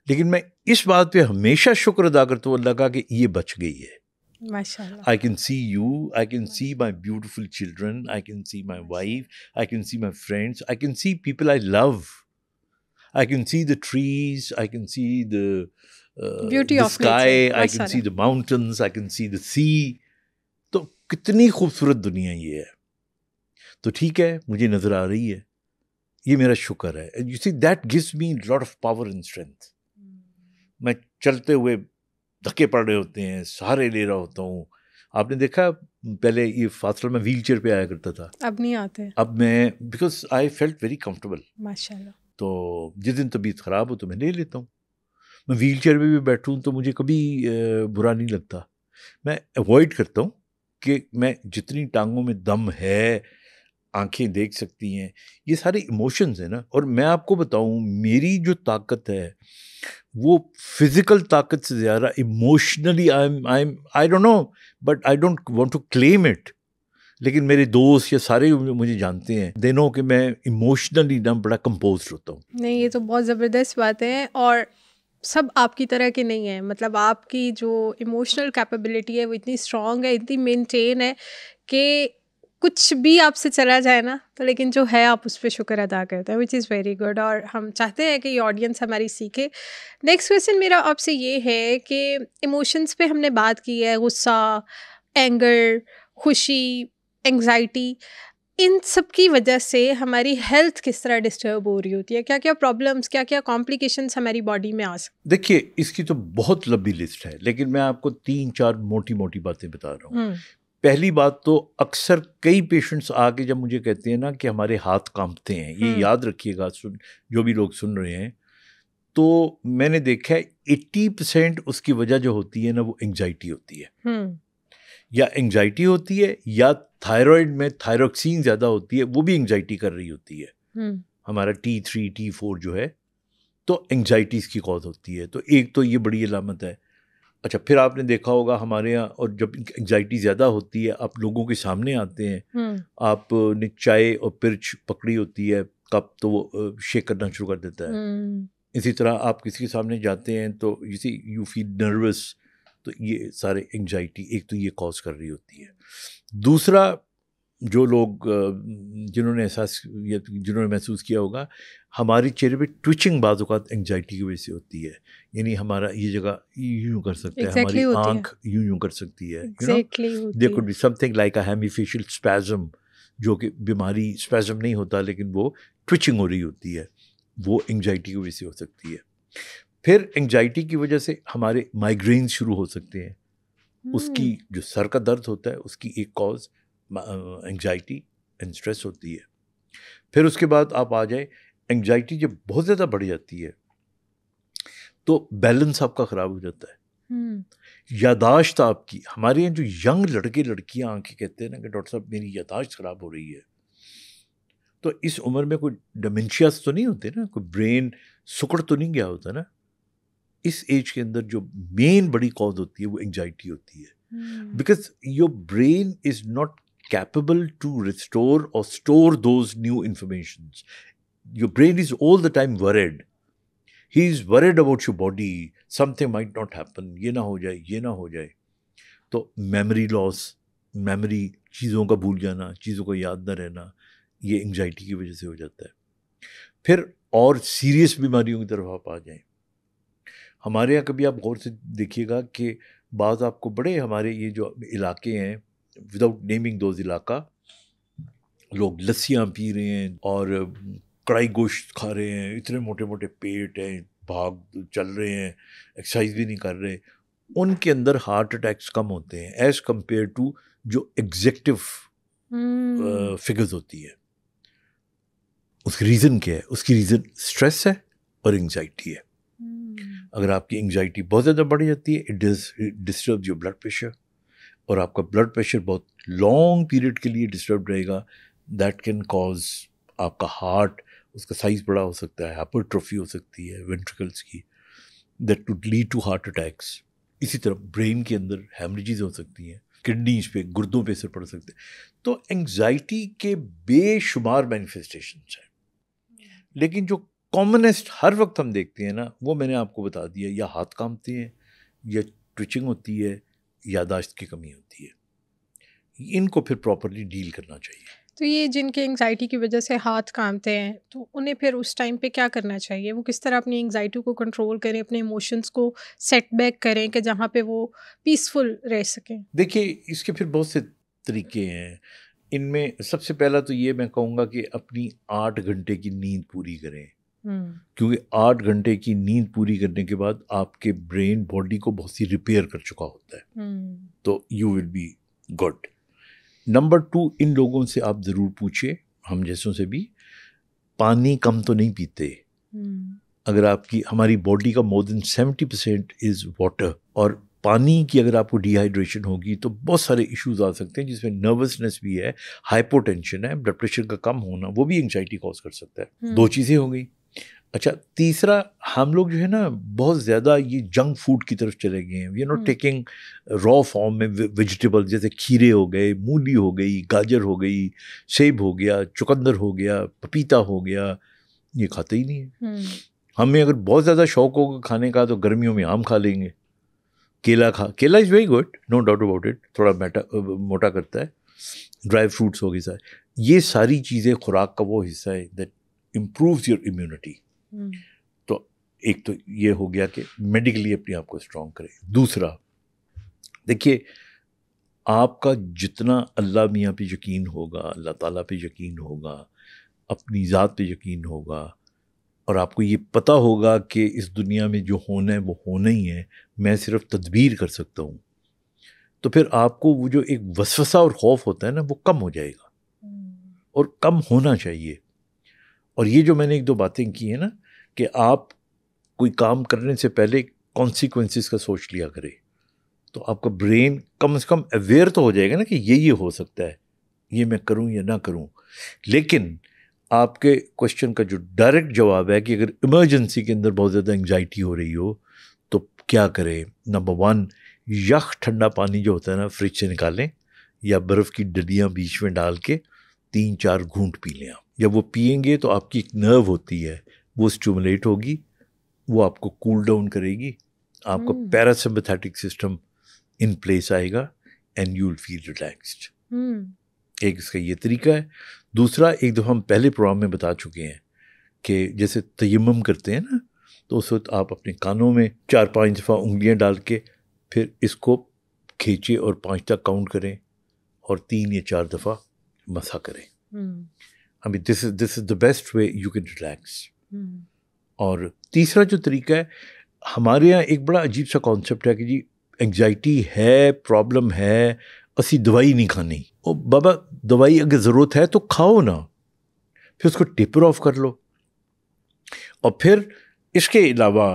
B: लेकिन मैं इस बात पे हमेशा शुक्र अदा करता हूँ अल्लाह का कि ये बच गई है।
A: माशाल्लाह।
B: I can see you, I can see my beautiful children, I can see my wife, I can see my friends, I can see people I love, I can see the trees, I can see the
A: beauty
B: the
A: of
B: sky,
A: nature.
B: I can see the mountains, I can see the sea. तो कितनी खूबसूरत दुनिया ये है। तो ठीक है, मुझे नज़र आ रही है, ये मेरा शुक्र है। And you see, that gives me a lot of power and strength. मैं चलते हुए धक्के पड़ रहे होते हैं, सहारे ले रहा होता हूँ। आपने देखा पहले ये फासला में व्हील चेयर पे आया करता था,
A: अब नहीं आते।
B: अब मैं, because I felt very comfortable.
A: माशाल्लाह।
B: तो जिस दिन तबीयत ख़राब हो तो मैं ले लेता हूँ। मैं व्हील चेयर पे भी बैठूँ तो मुझे कभी बुरा नहीं लगता। मैं अवॉइड करता हूँ कि मैं जितनी टांगों में दम है, आंखें देख सकती हैं, ये सारे इमोशंस हैं ना। और मैं आपको बताऊँ, मेरी जो ताकत है वो फिजिकल ताकत से ज़्यादा emotionally I don't know, but I don't want to claim it, लेकिन मेरे दोस्त या सारे मुझे जानते हैं, दे नो कि मैं इमोशनली ना बड़ा कंपोज्ड होता हूँ।
A: नहीं, ये तो बहुत ज़बरदस्त बात है और सब आपकी तरह के नहीं है। मतलब आपकी जो इमोशनल कैपेबिलिटी है वो इतनी स्ट्रॉन्ग है, इतनी मेंटेन है कि कुछ भी आपसे चला जाए ना, तो लेकिन जो है आप उस पर शुक्र अदा करते हैं, विच इज़ वेरी गुड। और हम चाहते हैं कि ये ऑडियंस हमारी सीखे। नेक्स्ट क्वेश्चन मेरा आपसे ये है कि इमोशंस पे हमने बात की है, गुस्सा, एंगर, खुशी, एंग्जाइटी, इन सब की वजह से हमारी हेल्थ किस तरह डिस्टर्ब हो रही होती है? क्या क्या प्रॉब्लम्स, क्या क्या कॉम्प्लिकेशंस हमारी बॉडी में आ सकती?
B: देखिए, इसकी तो बहुत लंबी लिस्ट है, लेकिन मैं आपको 3-4 मोटी मोटी बातें बता रहा हूँ। पहली बात तो अक्सर कई पेशेंट्स आके जब मुझे कहते हैं ना कि हमारे हाथ कांपते हैं, ये याद रखिएगा जो भी लोग सुन रहे हैं, तो मैंने देखा है 80% उसकी वजह जो होती है ना वो एंग्जाइटी होती है। या एंग्जाइटी होती है या थायराइड में थायरोक्सिन ज़्यादा होती है, वो भी एंग्जाइटी कर रही होती है। हमारा T3 T4 जो है, तो एंग्जाइटी इसकी कॉज होती है। तो एक तो ये बड़ी अलामत है। अच्छा, फिर आपने देखा होगा हमारे यहाँ, और जब एंग्जाइटी ज़्यादा होती है, आप लोगों के सामने आते हैं, आपने चाय और पिर्च पकड़ी होती है कप, तो वो शेक करना शुरू कर देता है। इसी तरह आप किसी के सामने जाते हैं तो यू फील नर्वस, तो ये सारे एंग्जाइटी एक तो ये कॉज कर रही होती है। दूसरा, जो लोग जिन्होंने महसूस किया होगा, हमारे चेहरे पे ट्विचिंग बाज़ औक़ात एंग्जाइटी की वजह से होती है। यानी हमारा ये जगह यूं कर सकता है, हमारी आंख यूं कर सकती है। There could be something like a hemifacial spasm, जो कि बीमारी स्पैज़म नहीं होता लेकिन वो ट्विचिंग हो रही होती है, वो एंग्जाइटी की वजह से हो सकती है। फिर एंग्जाइटी की वजह से हमारे माइग्रेन शुरू हो सकते हैं। उसकी जो सर का दर्द होता है, उसकी एक कॉज एंग्जाइटी एंड स्ट्रेस होती है। फिर उसके बाद आप आ जाए, एंग्जाइटी जब बहुत ज़्यादा बढ़ जाती है तो बैलेंस आपका ख़राब हो जाता है। यादाश्त आपकी, हमारे यहाँ जो यंग लड़के लड़कियाँ आके कहते हैं ना कि डॉक्टर साहब मेरी यादाश्त ख़राब हो रही है, तो इस उम्र में कोई डिमेंशियास तो नहीं होते ना, कोई ब्रेन सुकड़ तो नहीं गया होता ना। इस एज के अंदर जो मेन बड़ी कॉज होती है वो एंग्जाइटी होती है, because your brain is not capable to restore or store those new informations. Your brain is all the time worried. He is worried about your body. Something might not happen. ये ना हो जाए, ये ना हो जाए। तो memory loss, memory, चीज़ों का भूल जाना, चीज़ों को याद ना रहना, ये एंग्जाइटी की वजह से हो जाता है। फिर और सीरियस बीमारियों की तरफ आप आ जाएं। हमारे यहाँ कभी आप गौर से देखिएगा कि बाज़ आपको बड़े, हमारे ये जो इलाके हैं, विदाउट नेमिंग दोज इलाका, लोग लस्सियाँ पी रहे हैं और कढ़ाई गोश्त खा रहे हैं, इतने मोटे मोटे पेट हैं, भाग चल रहे हैं, एक्सरसाइज भी नहीं कर रहे, उनके अंदर हार्ट अटैक्स कम होते हैं एज़ कम्पेयर टू जो एग्जेक्टिव फिगर्स होती है। उसकी रीज़न क्या है? उसकी रीज़न स्ट्रेस है और एंग्जाइटी है। अगर आपकी एंग्जाइटी बहुत ज़्यादा बढ़ जाती है, it disturb your blood pressure, और आपका ब्लड प्रेशर बहुत लॉन्ग पीरियड के लिए डिस्टर्ब रहेगा। दैट कैन कॉज आपका हार्ट, उसका साइज़ बड़ा हो सकता है, हाइपरट्रोफी हो सकती है वेंट्रिकल्स की, that would lead to heart attacks. इसी तरह ब्रेन के अंदर हैमरेजेस हो सकती हैं, किडनीज पे, गुर्दों पे असर पड़ सकते हैं। तो एंग्जाइटी के बेशुमार मैनिफेस्टेशंस हैं, लेकिन जो कॉमनेस्ट हर वक्त हम देखते हैं ना, वो मैंने आपको बता दिया, या हाथ कांपते हैं, या ट्विचिंग होती है, यादाश्त की कमी होती है। इनको फिर प्रॉपरली डील करना चाहिए।
A: तो ये जिनके एंग्जाइटी की वजह से हाथ कांपते हैं, तो उन्हें फिर उस टाइम पे क्या करना चाहिए? वो किस तरह अपनी एंग्जाइटी को कंट्रोल करें, अपने इमोशंस को सेटबैक करें कि जहाँ पे वो पीसफुल रह सकें?
B: देखिए, इसके फिर बहुत से तरीके हैं। इनमें सबसे पहला तो ये मैं कहूँगा कि अपनी 8 घंटे की नींद पूरी करें, क्योंकि 8 घंटे की नींद पूरी करने के बाद आपके ब्रेन बॉडी को बहुत सी रिपेयर कर चुका होता है, तो you will be good. Number 2, इन लोगों से आप ज़रूर पूछिए, हम जैसों से भी, पानी कम तो नहीं पीते। अगर आपकी, हमारी बॉडी का मोर देन 70% इज़ वाटर, और पानी की अगर आपको डिहाइड्रेशन होगी तो बहुत सारे इश्यूज आ सकते हैं, जिसमें नर्वसनेस भी है, हाइपोटेंशन है, ब्लड प्रेशर का कम होना, वो भी एंग्जाइटी कॉज कर सकता है। 2 चीज़ें हो गई। अच्छा, तीसरा, हम लोग जो है ना बहुत ज़्यादा ये जंक फूड की तरफ चले गए हैं। We are not taking raw form में वेजिटेबल, जैसे खीरे हो गए, मूली हो गई, गाजर हो गई, सेब हो गया, चुकंदर हो गया, पपीता हो गया, ये खाते ही नहीं है। हमें अगर बहुत ज़्यादा शौक होगा खाने का तो गर्मियों में आम खा लेंगे, केला is very good, no doubt about it, थोड़ा मोटा करता है, ड्राई फ्रूट्स हो गए सारे, ये सारी चीज़ें खुराक का वो हिस्सा है दैट इम्प्रूव्स योर इम्यूनिटी। तो एक तो ये हो गया कि मेडिकली अपने आप को स्ट्रॉन्ग करें। दूसरा, देखिए, आपका जितना अल्लाह मियाँ पे यकीन होगा, अल्लाह ताला पे यकीन होगा, अपनी ज़ात पे यकीन होगा, और आपको ये पता होगा कि इस दुनिया में जो होना है वो होना ही है, मैं सिर्फ तदबीर कर सकता हूँ, तो फिर आपको वो जो एक वसवसा और खौफ होता है ना, वो कम हो जाएगा, और कम होना चाहिए। और ये जो मैंने एक दो बातें की है ना, कि आप कोई काम करने से पहले कॉन्सिक्वेंसेस का सोच लिया करें, तो आपका ब्रेन कम से कम अवेयर तो हो जाएगा ना कि ये हो सकता है, ये मैं करूं या ना करूं। लेकिन आपके क्वेश्चन का जो डायरेक्ट जवाब है कि अगर इमरजेंसी के अंदर बहुत ज़्यादा एंग्जाइटी हो रही हो तो क्या करें। नंबर 1, यख ठंडा पानी जो होता है ना, फ्रिज से निकालें या बर्फ़ की डलियाँ बीच में डाल के 3-4 घूंट पी लें आप। जब वो पिएंगे तो आपकी एक नर्व होती है, वो स्टिमुलेट होगी, वो आपको कूल डाउन करेगी, आपका पैरासिम्पैथेटिक सिस्टम इन प्लेस आएगा and you will feel relaxed. एक इसका ये तरीका है। दूसरा, एक दफ़ा हम पहले प्रोग्राम में बता चुके हैं कि जैसे तयम्मुम करते हैं ना, तो उस वक्त आप अपने कानों में 4-5 दफ़ा उंगलियां डाल के फिर इसको खींचे और 5 तक काउंट करें और 3 या 4 दफ़ा मसा करें। I mean this is the best way you can relax. और तीसरा जो तरीका है, हमारे यहाँ एक बड़ा अजीब सा कॉन्सेप्ट है कि जी एंग्जाइटी है, प्रॉब्लम है, असी दवाई नहीं खानी। ओ बाबा, दवाई अगर ज़रूरत है तो खाओ ना, फिर उसको टेपर ऑफ कर लो। और फिर इसके अलावा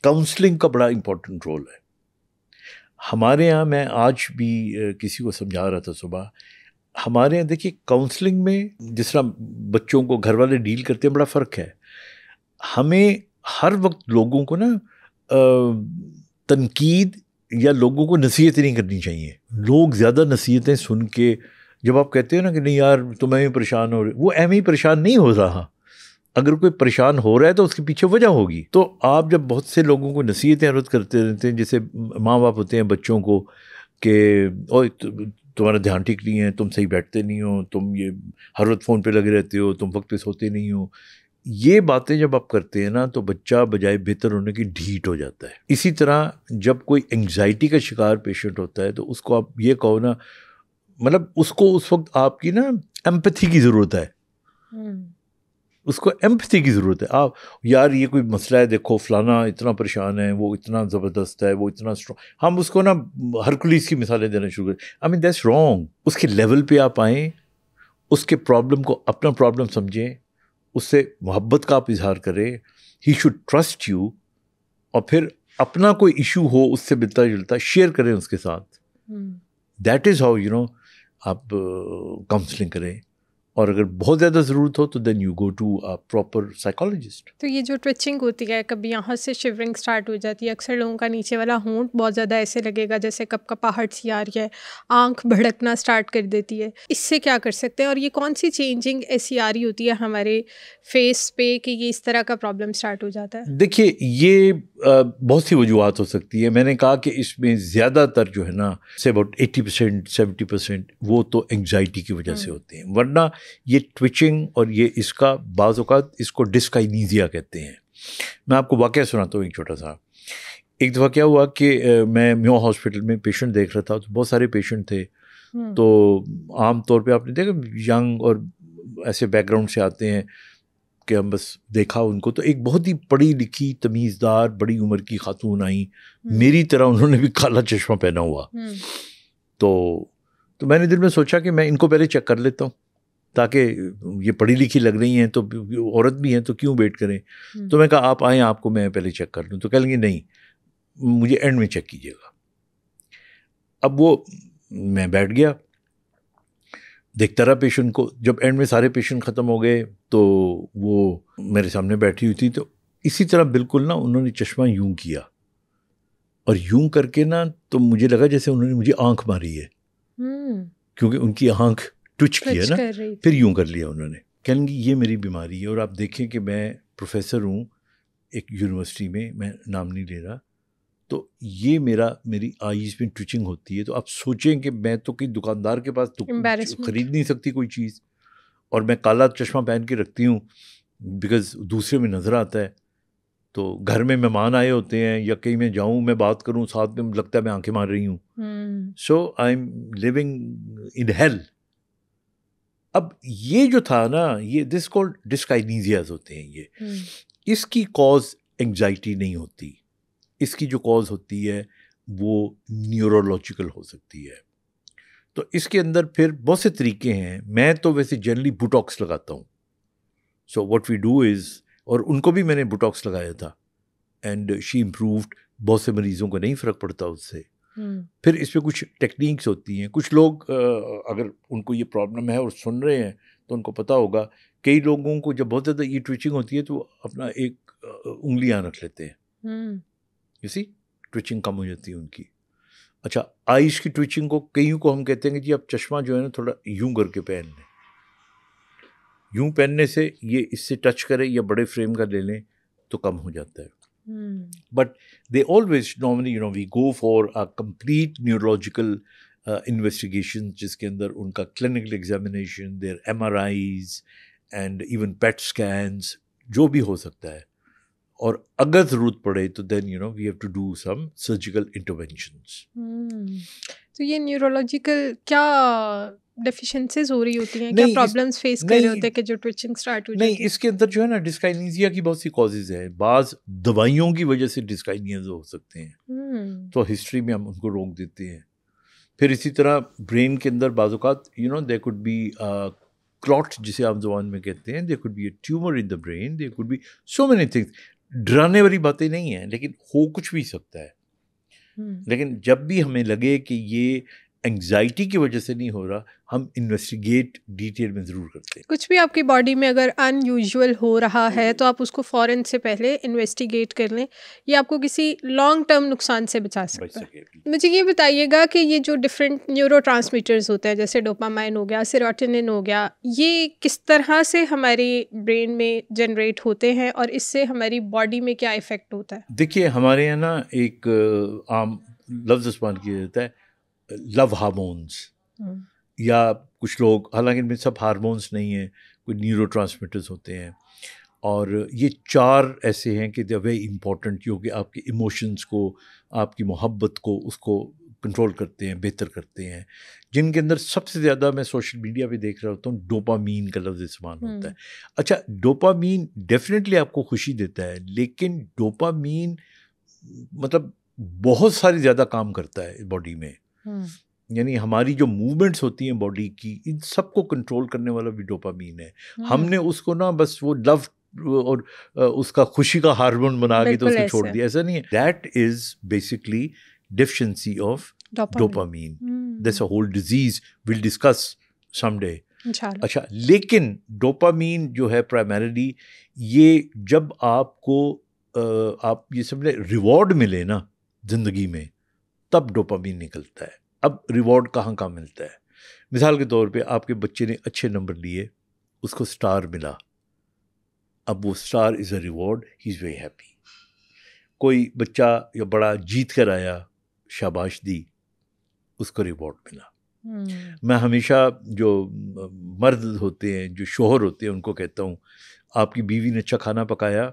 B: काउंसलिंग का बड़ा इम्पोर्टेंट रोल है हमारे यहाँ। मैं आज भी किसी को समझा रहा था सुबह, हमारे यहाँ देखिए काउंसलिंग में जिस तरह बच्चों को घर वाले डील करते हैं, बड़ा फ़र्क है। हमें हर वक्त लोगों को ना तनकीद या लोगों को नसीहत नहीं करनी चाहिए। लोग ज़्यादा नसीहतें सुन के जब आप कहते हो ना कि नहीं यार तुम ऐਵੇਂ परेशान हो रहे, वो ऐਵੇਂ ही परेशान नहीं हो रहा। अगर कोई परेशान हो रहा है तो उसके पीछे वजह होगी। तो आप जब बहुत से लोगों को नसीहतें अर्ज करते रहते हैं, जैसे माँ बाप होते हैं बच्चों को कि ओए तुम्हारा ध्यान ठीक नहीं है, तुम सही बैठते नहीं हो, तुम ये हर वक्त फ़ोन पे लगे रहते हो, तुम वक्त पे सोते नहीं हो, ये बातें जब आप करते हैं ना तो बच्चा बजाय बेहतर होने की ढीठ हो जाता है। इसी तरह जब कोई एंग्जाइटी का शिकार पेशेंट होता है तो उसको आप ये कहो ना, मतलब उसको उस वक्त आपकी ना एम्पैथी की ज़रूरत है। उसको एम्पैथी की ज़रूरत है। आप यार ये कोई मसला है, देखो फलाना इतना परेशान है, वो इतना ज़बरदस्त है, वो इतना स्ट्रॉन्ग, हम उसको ना हरकुलिस की मिसालें देना शुरू करें। I mean that's wrong. उसके लेवल पे आप आएँ, उसके प्रॉब्लम को अपना प्रॉब्लम समझें, उससे मोहब्बत का आप इजहार करें, ही शुड ट्रस्ट यू, और फिर अपना कोई इशू हो उससे मिलता जुलता शेयर करें उसके साथ। दैट इज़ हाउ आप काउंसलिंग करें। और अगर बहुत ज़्यादा ज़रूरत हो तो then you go to a proper psychologist.
A: तो ये जो ट्विचिंग होती है, कभी यहाँ से शिवरिंग स्टार्ट हो जाती है, अक्सर लोगों का नीचे वाला होंठ बहुत ज़्यादा ऐसे लगेगा जैसे कपकपाहट सी आ रही है, आंख भड़कना स्टार्ट कर देती है, इससे क्या कर सकते हैं? और ये कौन सी चेंजिंग ऐसी आ रही होती है हमारे फेस पे कि ये इस तरह का प्रॉब्लम स्टार्ट हो जाता है?
B: देखिए ये बहुत सी वजूहत हो सकती है। मैंने कहा कि इसमें ज़्यादातर जो है ना, से अबाउट 80% 70% वो तो एंग्जाइटी की वजह से होते हैं, वरना ये ट्विचिंग और ये इसका बाज़ औक़ात इसको डिस्काइनीजिया कहते हैं। मैं आपको वाक़या सुनाता हूँ एक छोटा सा। एक दफ़ा क्या हुआ कि मैं म्यो हॉस्पिटल में पेशेंट देख रहा था, तो बहुत सारे पेशेंट थे। तो आम तौर पे आपने देखा यंग और ऐसे बैकग्राउंड से आते हैं कि हम बस देखा उनको, तो एक बहुत ही पढ़ी लिखी तमीज़दार बड़ी उम्र की खातून आई, मेरी तरह उन्होंने भी काला चश्मा पहना हुआ। तो मैंने दिल में सोचा कि मैं इनको पहले चेक कर लेता हूँ, ताकि ये पढ़ी लिखी लग रही हैं तो औरत भी हैं तो क्यों वेट करें। तो मैं कहा आप आएँ, आपको मैं पहले चेक कर लूँ। तो कह लेंगे नहीं, मुझे एंड में चेक कीजिएगा। अब वो मैं बैठ गया, देखता रहा पेशेंट को। जब एंड में सारे पेशेंट ख़त्म हो गए तो वो मेरे सामने बैठी हुई थी, तो इसी तरह बिल्कुल ना उन्होंने चश्मा यूं किया, और यूं करके ना तो मुझे लगा जैसे उन्होंने मुझे आंख मारी है, क्योंकि उनकी आंख ट्विच किया ना, फिर यूं कर लिया उन्होंने। कहेंगे ये मेरी बीमारी है, और आप देखें कि मैं प्रोफेसर हूँ एक यूनिवर्सिटी में, मैं नाम नहीं ले रहा, तो ये मेरी आईज में ट्विचिंग होती है। तो आप सोचें कि मैं तो किसी दुकानदार के पास तो ख़रीद नहीं सकती कोई चीज़, और मैं काला चश्मा पहन के रखती हूँ बिकॉज़ दूसरे में नज़र आता है। तो घर में मेहमान आए होते हैं या कहीं मैं जाऊँ, मैं बात करूँ साथ में, लगता है मैं आंखें मार रही हूँ। So I am living in hell. अब ये जो था ना, ये दिस कॉल्ड डिस्काइनीजियाज होते हैं ये। इसकी कॉज एंग्जाइटी नहीं होती, इसकी जो कॉज होती है वो न्यूरोलॉजिकल हो सकती है। तो इसके अंदर फिर बहुत से तरीके हैं। मैं तो वैसे जनरली बोटॉक्स लगाता हूँ। So what we do is, और उनको भी मैंने बोटॉक्स लगाया था एंड शी इम्प्रूव्ड। बहुत से मरीजों को नहीं फ़र्क पड़ता उससे। फिर इसमें कुछ टेक्निक्स होती हैं। कुछ लोग अगर उनको ये प्रॉब्लम है और सुन रहे हैं तो उनको पता होगा, कई लोगों को जब बहुत ज़्यादा ये ट्विचिंग होती है तो अपना एक उंगलियां रख लेते हैं, इसी ट्विचिंग कम हो जाती है उनकी। अच्छा, आइज की ट्विचिंग को कईयों को हम कहते हैं कि जी आप चश्मा जो है ना थोड़ा यूं करके पहन लें। यूं पहनने से ये इससे टच करें या बड़े फ्रेम का ले लें तो कम हो जाता है। But they always normally we go for a complete neurological investigation, जिसके अंदर उनका clinical examination, their MRIs and even PET scans जो भी हो सकता है। और अगर ज़रूरत पड़े तो then we have to do some surgical interventions.
A: तो ये न्यूरोलॉजिकल क्या डेफिशिएंसीज हो रही होती हैं, क्या प्रॉब्लम्स फेस कर रहे होते हैं कि जो ट्विचिंग स्टार्ट हो जाती है?
B: नहीं, इसके अंदर जो है ना डिस्काइनीजिया की बहुत सी कॉजेज है। बाज दवाइयों की वजह से डिस्काइनियाज हो सकते हैं, तो हिस्ट्री में हम उनको रोक देते हैं। फिर इसी तरह ब्रेन के अंदर बाज़-औक़ात देयर कुड बी क्लॉट, जिसे आप ज़ुबान में कहते हैं, there could be a tumour in the brain, there could be so many things. डराने वाली बातें नहीं हैं, लेकिन हो कुछ भी सकता है। लेकिन जब भी हमें लगे कि ये एंग्जाइटी की वजह से नहीं हो रहा, हम इन्वेस्टिगेट डिटेल में ज़रूर करते हैं।
A: कुछ भी आपकी बॉडी में अगर अनयूजुअल हो रहा है तो आप उसको फ़ौरन से पहले इन्वेस्टिगेट कर लें, ये आपको किसी लॉन्ग टर्म नुकसान से बचा सकता है। मुझे ये बताइएगा कि ये जो डिफरेंट न्यूरोट्रांसमीटर्स होते हैं, जैसे डोपामाइन हो गया, सेरोटोनिन हो गया, ये किस तरह से हमारी ब्रेन में जनरेट होते हैं और इससे हमारी बॉडी में क्या इफ़ेक्ट होता है?
B: देखिए, हमारे यहाँ ना एक आम लफ्ज़ इस्तेमाल किया जाता है, लव हार्मोन्स, या कुछ लोग, हालांकि इनमें सब हार्मोन्स नहीं हैं, कुछ न्यूरोट्रांसमीटर्स होते हैं। और ये 4 ऐसे हैं कि दे आर वेरी इंपॉर्टेंट, जो कि आपके इमोशंस को, आपकी मोहब्बत को, उसको कंट्रोल करते हैं, बेहतर करते हैं। जिनके अंदर सबसे ज़्यादा मैं सोशल मीडिया पे देख रहा होता हूँ, डोपामीन का लफ्ज़ इस्तेमाल होता है। अच्छा, डोपामीन डेफिनेटली आपको खुशी देता है, लेकिन डोपामीन मतलब बहुत सारी ज़्यादा काम करता है बॉडी में। यानी हमारी जो मूवमेंट्स होती हैं बॉडी की, इन सबको कंट्रोल करने वाला भी डोपामीन है। हमने उसको ना बस वो लव और उसका खुशी का हार्मोन बना के तो उसको छोड़ दिया, ऐसा नहीं है। That is basically deficiency of dopamine. That's a whole disease, will discuss someday. अच्छा, लेकिन डोपामीन जो है प्राइमरीली, ये जब आपको आप ये समझे रिवॉर्ड मिले ना जिंदगी में, तब डोपामीन निकलता है। अब रिवॉर्ड कहाँ कहाँ मिलता है? मिसाल के तौर पे आपके बच्चे ने अच्छे नंबर लिए, उसको स्टार मिला, अब वो star is a reward, he is very happy. कोई बच्चा या बड़ा जीत कर आया, शाबाश दी, उसको रिवॉर्ड मिला। मैं हमेशा जो मर्द होते हैं, जो शोहर होते हैं, उनको कहता हूँ, आपकी बीवी ने अच्छा खाना पकाया,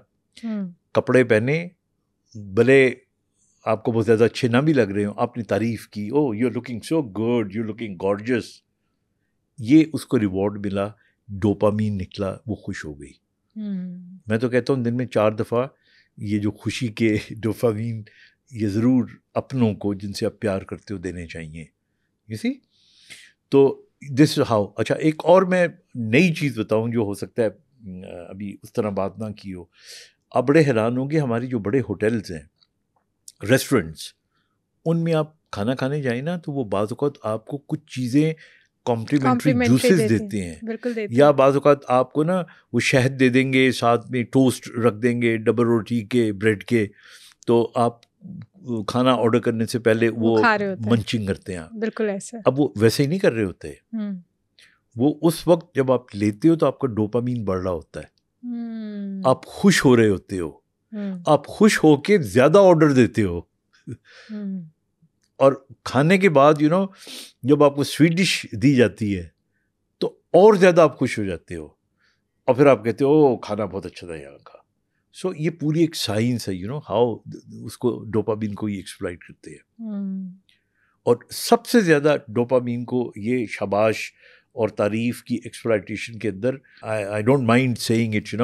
B: कपड़े पहने, भले आपको बहुत ज़्यादा अच्छे ना भी लग रहे हो, आपने तारीफ़ की, oh you are looking so good, you are looking gorgeous, ये उसको रिवॉर्ड मिला, डोपामीन निकला, वो खुश हो गई। मैं तो कहता हूँ दिन में 4 दफ़ा ये जो खुशी के डोपामीन, ये ज़रूर अपनों को, जिनसे आप प्यार करते हो, देने चाहिए। यू सी, तो दिस हाउ। अच्छा, एक और मैं नई चीज़ बताऊँ जो हो सकता है अभी उस तरह बात ना की हो। आप बड़े हैरान होंगे, हमारी जो बड़े होटल्स हैं, रेस्टोरेंट्स, उनमें आप खाना खाने जाए ना, तो वो बाज़ औक़ात आपको कुछ चीज़ें कॉम्प्लीमेंट्री जूसेस देते हैं,
A: बिल्कुल देते
B: या बाज़ औक़ात आपको ना वो शहद दे देंगे, साथ में टोस्ट रख देंगे, डबल रोटी के, ब्रेड के, तो आप खाना ऑर्डर करने से पहले वो मंचिंग करते हैं।
A: बिल्कुल ऐसा।
B: अब वो वैसे ही नहीं कर रहे होते। वो उस वक्त जब आप लेते हो तो आपका डोपामीन बढ़ रहा होता है, आप खुश हो रहे होते हो, आप खुश होके ज़्यादा ऑर्डर देते हो। और खाने के बाद जब आपको स्वीट डिश दी जाती है तो और ज़्यादा आप खुश हो जाते हो, और फिर आप कहते हो ओ खाना बहुत अच्छा था यहाँ का। सो ये पूरी एक साइंस है, हाउ उसको डोपामीन को ही एक्सप्लॉइट करते हैं। और सबसे ज़्यादा डोपामीन को ये शाबाश और तारीफ़ की एक्सप्लॉइटेशन के अंदर, I don't mind saying it,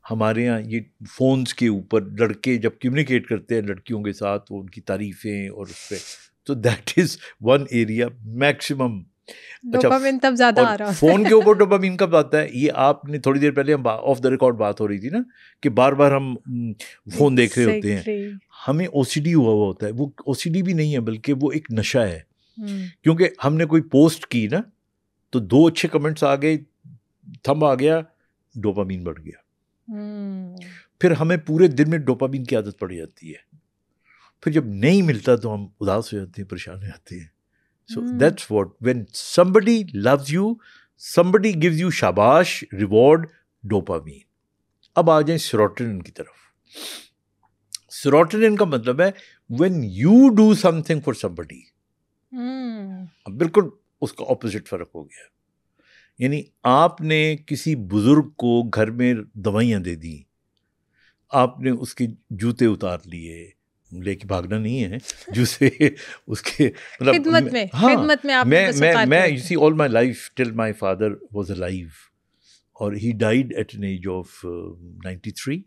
B: हमारे यहाँ ये फ़ोन्स के ऊपर लड़के जब कम्युनिकेट करते हैं लड़कियों के साथ, वो उनकी तारीफ़ें और उस पर, तो that is one area maximum.
A: Dopamine तब ज़्यादा आ रहा है।
B: फ़ोन के ऊपर डोपामिन कब आता है? ये आपने थोड़ी देर पहले हम ऑफ द रिकॉर्ड बात हो रही थी ना कि बार बार हम फ़ोन देख रहे होते हैं, हमें ओसीडी हुआ होता है। वो ओसीडी भी नहीं है बल्कि वो एक नशा है, क्योंकि हमने कोई पोस्ट की ना तो 2 अच्छे कमेंट्स आ गए, थंब आ गया, डोपामिन बढ़ गया। फिर हमें पूरे दिन में डोपामिन की आदत पड़ जाती है। फिर जब नहीं मिलता तो हम उदास हो जाते हैं, परेशान हो जाते हैं। So that's what, when somebody loves you, somebody gives you शाबाश, reward, dopamine. अब आ जाएं सेरोटोनिन की तरफ। सेरोटोनिन का मतलब है when you do something for somebody. अब बिल्कुल उसका ऑपोजिट फर्क हो गया। यानी आपने किसी बुजुर्ग को घर में दवाइयाँ दे दी, आपने उसके जूते उतार लिए, लेके भागना नहीं है, जूसे उसके मतलब
A: खिदमत में, खिदमत में आप
B: मैं you see all my life till my father was alive, और he died at an age of 93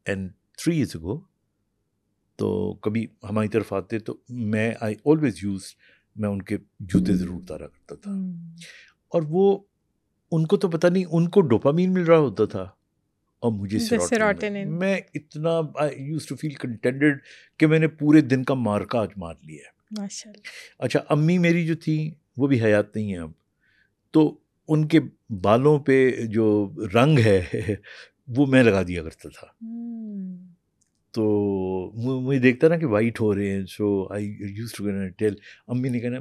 B: and 3 years ago. तो कभी हमारी तरफ आते तो I always used, मैं उनके जूते ज़रूर उतारा करता था। और वो उनको तो पता नहीं, उनको डोपामीन मिल रहा होता था और मुझे सेरोटोनिन। मैं इतना I used to feel contented कि मैंने पूरे दिन का मार्का आज मार लिया है।
A: माशाल्लाह।
B: अच्छा, अम्मी मेरी जो थी वो भी हयात नहीं है अब, तो उनके बालों पे जो रंग है वो मैं लगा दिया करता था। तो मुझे देखता ना कि वाइट हो रहे हैं, सो आई यूज्ड टू टेल अम्मी ने कहना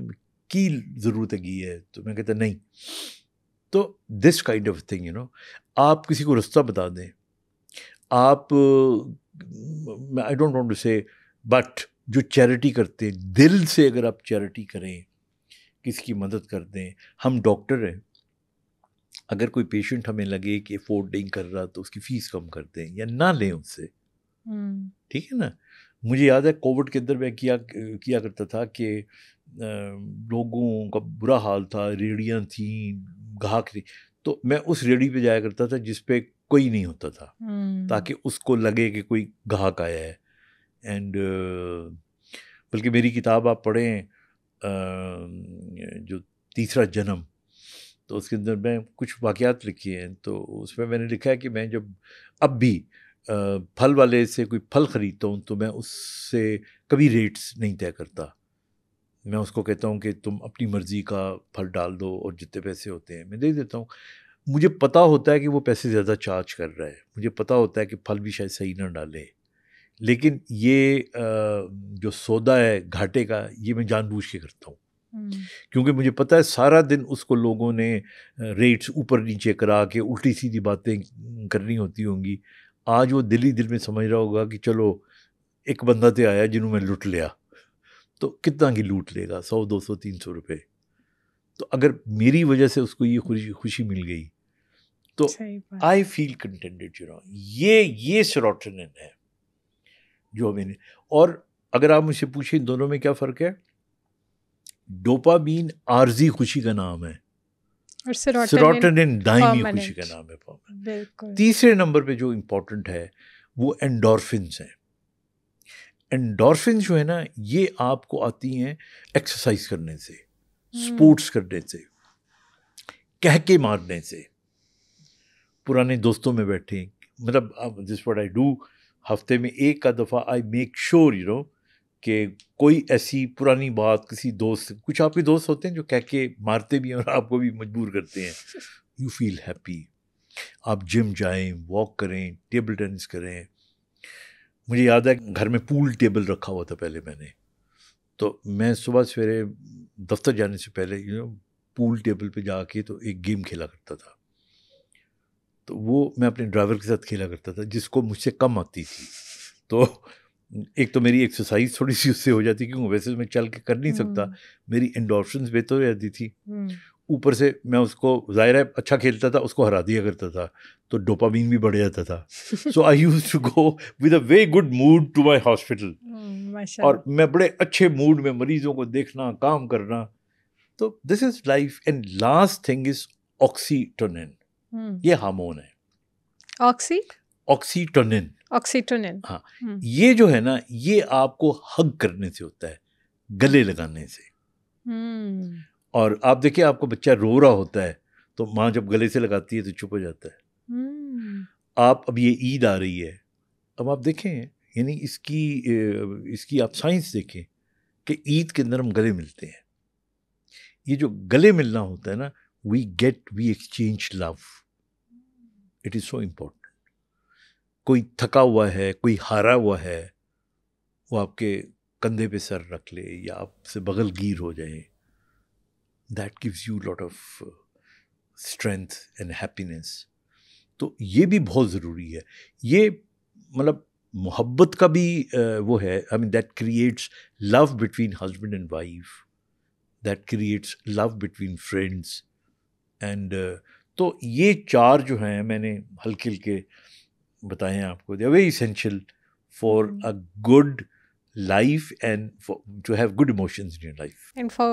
B: की ज़रूरत है, तो मैं कहता नहीं। तो this kind of thing, you no, आप किसी को रास्ता बता दें, आप आई डोंट वांट टू से, बट जो चैरिटी करते हैं दिल से, अगर आप चैरिटी करें, किसी की मदद कर दें। हम डॉक्टर हैं, अगर कोई पेशेंट हमें लगे कि अफोर्ड नहीं कर रहा तो उसकी फ़ीस कम कर दें या ना लें उससे, ठीक है ना। मुझे याद है कोविड के अंदर मैं किया करता था कि लोगों का बुरा हाल था, रेडियाँ थी, गाहक थी, तो मैं उस रेडी पे जाया करता था जिस पे कोई नहीं होता था, ताकि उसको लगे कि कोई गाहक आया है। एंड बल्कि मेरी किताब आप पढ़ें जो तीसरा जन्म, तो उसके अंदर मैं कुछ वाक़यात लिखे हैं, तो उसमें मैंने लिखा है कि मैं जब अब भी फल वाले से कोई फल ख़रीदता हूँ तो मैं उससे कभी रेट्स नहीं तय करता। मैं उसको कहता हूँ कि तुम अपनी मर्ज़ी का फल डाल दो और जितने पैसे होते हैं मैं दे देता हूँ। मुझे पता होता है कि वो पैसे ज़्यादा चार्ज कर रहा है, मुझे पता होता है कि फल भी शायद सही ना डाले, लेकिन ये जो सौदा है घाटे का, ये मैं जानबूझ के करता हूँ, क्योंकि मुझे पता है सारा दिन उसको लोगों ने रेट्स ऊपर नीचे करा के उल्टी सीधी बातें करनी होती होंगी। आज वो दिल ही दिल में समझ रहा होगा कि चलो एक बंदा तो आया जिन्होंने मैं लूट लिया, तो कितना की लूट लेगा, 100 200 300 रुपये। तो अगर मेरी वजह से उसको ये खुशी मिल गई तो I feel contented, you know. ये सेरोटोनिन है जो मैंने। और अगर आप मुझसे पूछें इन दोनों में क्या फ़र्क है, डोपामीन आर्जी खुशी का नाम है और सेरोटोनिन दायमी खुशी का नाम है। तीसरे नंबर पे जो इम्पोर्टेंट है वो एंडोर्फिन्स हैं। एंडोर्फिन्स जो है ना, ये आपको आती हैं एक्सरसाइज करने से, स्पोर्ट्स करने से, कह के मारने से, पुराने दोस्तों में बैठे, मतलब दिस व्हाट आई डू, हफ्ते में एक का दफ़ा I make sure, you know, कि कोई ऐसी पुरानी बात किसी दोस्त, कुछ आपके दोस्त होते हैं जो कह के मारते भी हैं और आपको भी मजबूर करते हैं, यू फील हैप्पी। आप जिम जाएं, वॉक करें, टेबल टेनिस करें। मुझे याद है घर में पूल टेबल रखा हुआ था पहले मैंने, तो मैं सुबह सवेरे दफ्तर जाने से पहले, यू नो, पूल टेबल पे जाके तो एक गेम खेला करता था। तो वो मैं अपने ड्राइवर के साथ खेला करता था, जिसको मुझसे कम आती थी। तो एक तो मेरी एक्सरसाइज थोड़ी सी उससे हो जाती, क्योंकि वैसे मैं चल के कर नहीं सकता, मेरी एंडोर्फिन्स बेहतर हो जाती थी। ऊपर से मैं उसको, ज़ाहिर है अच्छा खेलता था, उसको हरा दिया करता था, तो डोपामीन भी बढ़ जाता था। So I used to go with a very good mood to my hospital, और मैं बड़े अच्छे मूड में मरीजों को देखना, काम करना। तो this is life. And last thing is oxytocin, ये हार्मोन है। ऑक्सीटोनिन। हाँ, ये जो है ना, ये आपको हग करने से होता है, गले लगाने से। और आप देखिए, आपको बच्चा रो रहा होता है तो माँ जब गले से लगाती है तो चुप हो जाता है। आप, अब ये ईद आ रही है, अब आप देखें, यानी इसकी आप साइंस देखें कि ईद के अंदर हम गले मिलते हैं। ये जो गले मिलना होता है ना, we exchange love. It is so important. कोई थका हुआ है, कोई हारा हुआ है, वो आपके कंधे पे सर रख ले या आपसे बगलगीर हो जाए, that gives you lot of strength and happiness. तो ये भी बहुत ज़रूरी है। ये मतलब मोहब्बत का भी वो है, I mean that creates love between husband and wife, that creates love between friends and तो ये 4 जो हैं मैंने हल्के हल्के बताए हैं आपको, they are very essential for a good life and to have good emotions in your life
A: and for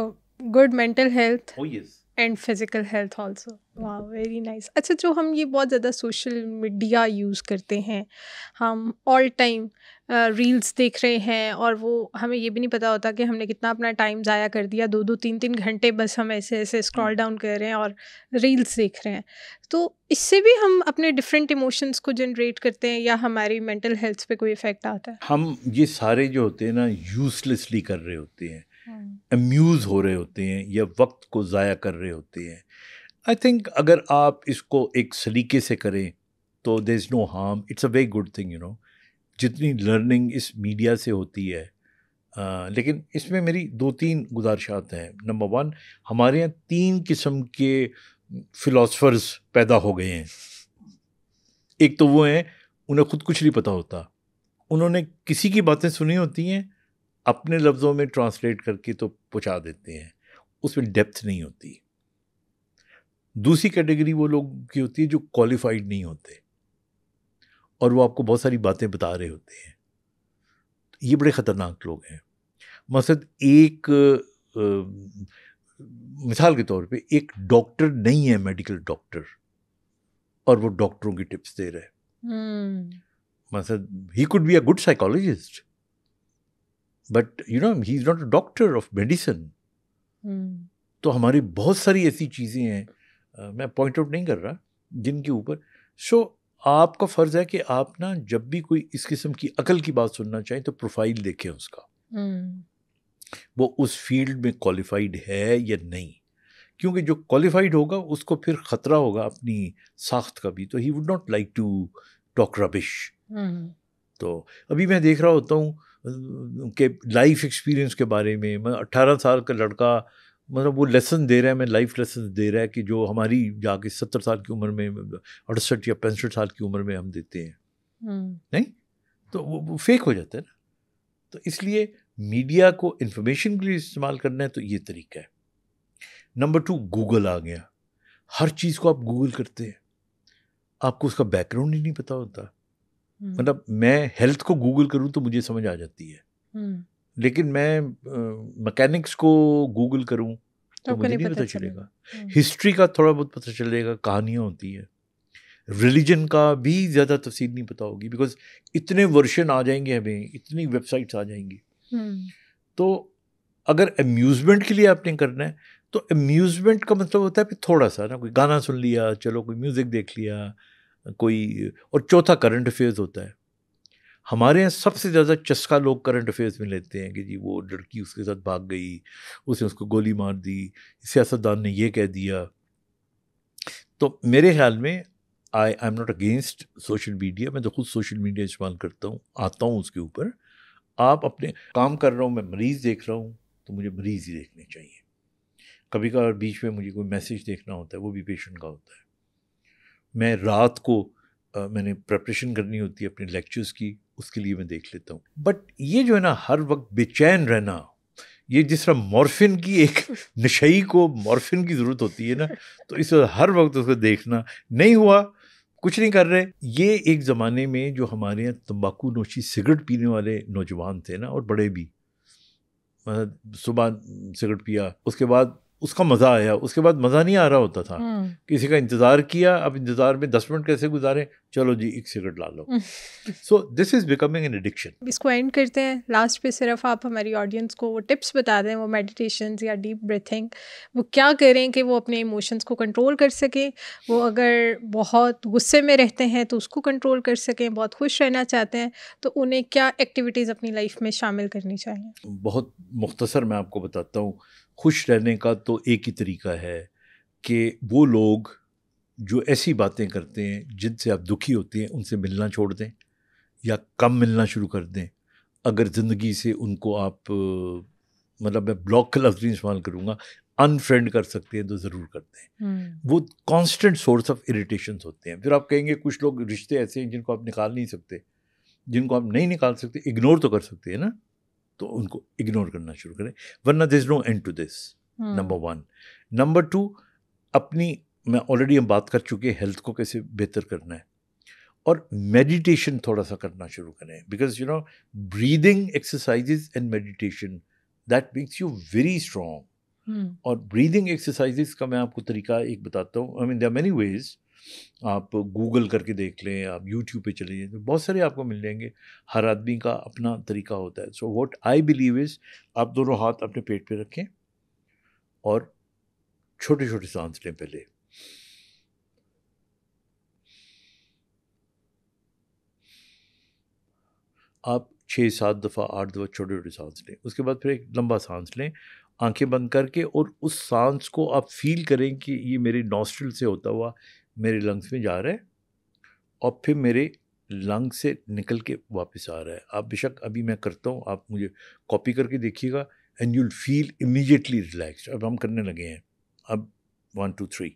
A: good mental health.
B: Oh yes.
A: And physical health also. Wow, very nice. अच्छा, जो हम ये बहुत ज़्यादा सोशल मीडिया यूज़ करते हैं, हम ऑल टाइम रील्स देख रहे हैं और वो हमें ये भी नहीं पता होता कि हमने कितना अपना टाइम ज़ाया कर दिया, 2-2 3-3 घंटे बस हम ऐसे ऐसे स्क्रॉल डाउन कर रहे हैं और रील्स देख रहे हैं। तो इससे भी हम अपने डिफरेंट इमोशंस को जनरेट करते हैं या हमारी मेंटल हेल्थ पे कोई इफ़ेक्ट आता है?
B: हम ये सारे जो होते हैं ना, यूजलेसली कर रहे होते हैं, अम्यूज़ हो रहे होते हैं या वक्त को ज़ाया कर रहे होते हैं। आई थिंक अगर आप इसको एक सलीके से करें तो there is no harm, it's a very good thing, you know. जितनी लर्निंग इस मीडिया से होती है, लेकिन इसमें मेरी 2-3 गुजारिशात हैं। नंबर 1, हमारे यहाँ 3 किस्म के फ़िलासफ़र्स पैदा हो गए हैं। एक तो वो हैं, उन्हें खुद कुछ नहीं पता होता, उन्होंने किसी की बातें सुनी होती हैं, अपने लफ्ज़ों में ट्रांसलेट करके तो पहुँचा देते हैं, उसमें डेप्थ नहीं होती। दूसरी कैटेगरी वो लोग की होती है जो क्वालिफाइड नहीं होते और वो आपको बहुत सारी बातें बता रहे होते हैं। ये बड़े ख़तरनाक लोग हैं। मसलन एक मिसाल के तौर पे एक डॉक्टर नहीं है, मेडिकल डॉक्टर, और वो डॉक्टरों की टिप्स दे रहा है। मसलन he could be a good psychologist, but you know he is not a doctor of medicine. तो हमारी बहुत सारी ऐसी चीज़ें हैं, मैं पॉइंट आउट नहीं कर रहा, जिनके ऊपर आपका फ़र्ज़ है कि आप ना जब भी कोई इस किस्म की अकल की बात सुनना चाहें तो प्रोफाइल देखें उसका, वो उस फील्ड में क्वालिफाइड है या नहीं। क्योंकि जो क्वालिफाइड होगा उसको फिर ख़तरा होगा अपनी साख्त का भी, तो he would not like to talk rubbish. तो अभी मैं देख रहा होता हूँ कि लाइफ एक्सपीरियंस के बारे में, मैं 18 साल का लड़का, मतलब वो लेसन दे रहा है, मैं लाइफ लेसन दे रहा है कि जो हमारी जाके 70 साल की उम्र में, 68 या 65 साल की उम्र में हम देते हैं, नहीं तो वो फेक हो जाता है ना। तो इसलिए मीडिया को इन्फॉर्मेशन के लिए इस्तेमाल करना है तो ये तरीका है। नंबर 2, गूगल आ गया। हर चीज़ को आप गूगल करते हैं, आपको उसका बैकग्राउंड ही नहीं पता होता। मतलब मैं हेल्थ को गूगल करूँ तो मुझे समझ आ जाती है, लेकिन मैं मैकेनिक्स को गूगल करूं तो मुझे नहीं पता चलेगा। हिस्ट्री का थोड़ा बहुत पता चलेगा, कहानियाँ होती है। रिलीजन का भी ज़्यादा तफसील नहीं पता होगी, बिकॉज इतने वर्शन आ जाएंगे, हमें इतनी वेबसाइट्स आ जाएंगी। तो अगर अम्यूज़मेंट के लिए आपने करना है तो अम्यूज़मेंट का मतलब होता है फिर थोड़ा सा ना, कोई गाना सुन लिया, चलो कोई म्यूज़िक देख लिया, कोई, और चौथा करंट अफेयर्स होता है। हमारे यहाँ सबसे ज़्यादा चस्का लोग करंट अफेयर्स में लेते हैं कि जी वो लड़की उसके साथ भाग गई, उसने उसको गोली मार दी, सियासतदान ने ये कह दिया। तो मेरे ख्याल में I am not against social media, मैं तो खुद सोशल मीडिया इस्तेमाल करता हूँ, आता हूँ उसके ऊपर। आप अपने काम कर रहा हूँ, मैं मरीज़ देख रहा हूँ तो मुझे मरीज़ ही देखने चाहिए। कभी कभार बीच में मुझे कोई मैसेज देखना होता है, वो भी पेशेंट का होता है। मैं रात को मैंने प्रिपरेशन करनी होती है अपने लेक्चर्स की, उसके लिए मैं देख लेता हूँ। बट ये जो है ना, हर वक्त बेचैन रहना, ये जिस तरह मॉर्फिन की एक नशई को मॉर्फिन की ज़रूरत होती है ना, तो इस हर वक्त उसको देखना, नहीं हुआ कुछ नहीं कर रहे। ये एक ज़माने में जो हमारे यहाँ तंबाकू नोशी सिगरेट पीने वाले नौजवान थे ना, और बड़े भी, मतलब सुबह सिगरेट पिया, उसके बाद उसका मज़ा आया, उसके बाद मज़ा नहीं आ रहा होता था, किसी का इंतज़ार किया, अब इंतज़ार में 10 मिनट कैसे गुजारें चलो जी एक सिगरेट ला लो। So this is becoming an addiction.
A: इसको एंड करते हैं। लास्ट पे सिर्फ आप हमारी ऑडियंस को वो टिप्स बता दें, वो मेडिटेशन या डीप ब्रीथिंग, वो क्या करें कि वो अपने इमोशंस को कंट्रोल कर सकें। वो अगर बहुत गुस्से में रहते हैं तो उसको कंट्रोल कर सकें, बहुत खुश रहना चाहते हैं तो उन्हें क्या एक्टिविटीज़ अपनी लाइफ में शामिल करनी चाहिए?
B: बहुत मुख्तसर मैं आपको बताता हूँ। खुश रहने का तो एक ही तरीका है कि वो लोग जो ऐसी बातें करते हैं जिनसे आप दुखी होते हैं उनसे मिलना छोड़ दें या कम मिलना शुरू कर दें। अगर ज़िंदगी से उनको आप मतलब मैं ब्लॉक का लफ्ज़ नहीं इस्तेमाल करूँगा, अनफ्रेंड कर सकते हैं तो ज़रूर कर दें। वो कांस्टेंट सोर्स ऑफ इरिटेशंस होते हैं। फिर आप कहेंगे कुछ लोग रिश्ते ऐसे हैं जिनको आप निकाल नहीं सकते, जिनको आप नहीं निकाल सकते, इग्नोर तो कर सकते हैं ना, तो उनको इग्नोर करना शुरू करें, वरना there is no end to this. Number 1। Number 2, अपनी मैं ऑलरेडी हम बात कर चुके हैं हेल्थ को कैसे बेहतर करना है, और मेडिटेशन थोड़ा सा करना शुरू करें, because you know breathing exercises and meditation that makes you very strong. और ब्रीदिंग एक्सरसाइजेज का मैं आपको तरीका एक बताता हूँ। I mean there are many ways. आप गूगल करके देख लें, आप यूट्यूब पे चले जाएं तो बहुत सारे आपको मिल जाएंगे। हर आदमी का अपना तरीका होता है। So what I believe is आप दोनों हाथ अपने पेट पे रखें और छोटे छोटे सांस लें। पहले आप 6-7 दफ़ा 8 दफ़ा छोटे छोटे सांस लें। उसके बाद फिर एक लंबा सांस लें आंखें बंद करके, और उस सांस को आप फील करें कि ये मेरे नॉस्ट्रिल से होता हुआ मेरे लंग्स में जा रहा है और फिर मेरे लंग से निकल के वापस आ रहा है। आप बेशक अभी मैं करता हूँ, आप मुझे कॉपी करके देखिएगा and you will feel immediately relaxed. अब हम करने लगे हैं। अब 1 2 3।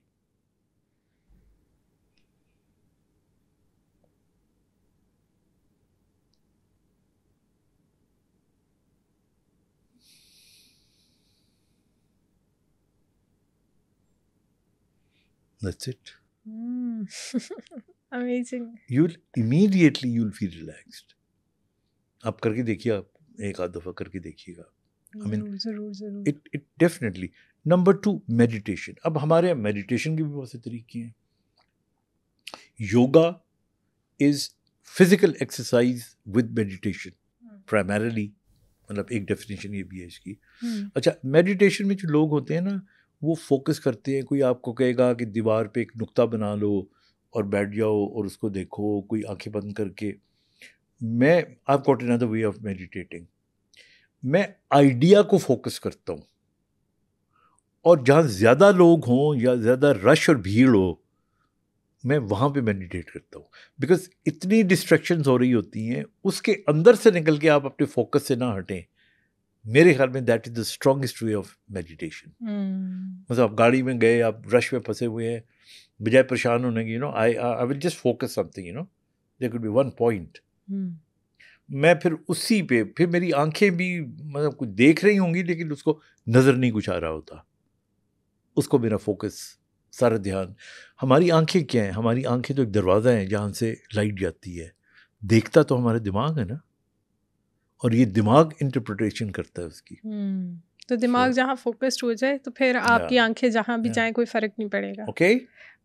B: That's it.
A: Amazing.
B: You'll feel relaxed. आप करके देखिए, आप एक आध दफ़ा करके देखिएगा। I mean,
A: जरूर।
B: It definitely. Number 2, meditation. अब हमारे यहाँ मेडिटेशन के भी बहुत से तरीके हैं। Yoga is physical exercise with meditation primarily. मतलब एक डेफिनेशन ये भी है इसकी। अच्छा, मेडिटेशन में जो लोग होते हैं ना, वो फोकस करते हैं। कोई आपको कहेगा कि दीवार पे एक नुक्ता बना लो और बैठ जाओ और उसको देखो, कोई आंखें बंद करके। I've got another way of meditating. मैं आइडिया को फोकस करता हूँ, और जहाँ ज़्यादा लोग हों या ज़्यादा रश और भीड़ हो, मैं वहाँ पे मेडिटेट करता हूँ। बिकॉज इतनी डिस्ट्रैक्शंस हो रही होती हैं, उसके अंदर से निकल के आप अपने फोकस से ना हटें। मेरे ख्याल में that is the strongest way of meditation. मतलब आप गाड़ी में गए, आप रश में फंसे हुए हैं, बजाय परेशान होने की, I will just focus something, there could be one point. मैं फिर उसी पे, फिर मेरी आंखें भी मतलब कुछ देख रही होंगी लेकिन उसको नज़र नहीं कुछ आ रहा होता, उसको मेरा फोकस, सारा ध्यान। हमारी आंखें क्या हैं? हमारी आंखें तो एक दरवाज़ा है जहाँ से लाइट जाती है। देखता तो हमारा दिमाग है ना, और ये दिमाग इंटरप्रिटेशन करता है उसकी।
A: तो दिमाग जहाँ फोकस्ड हो जाए तो फिर आपकी आंखें जहाँ भी जाएं कोई फ़र्क नहीं पड़ेगा।
B: ओके,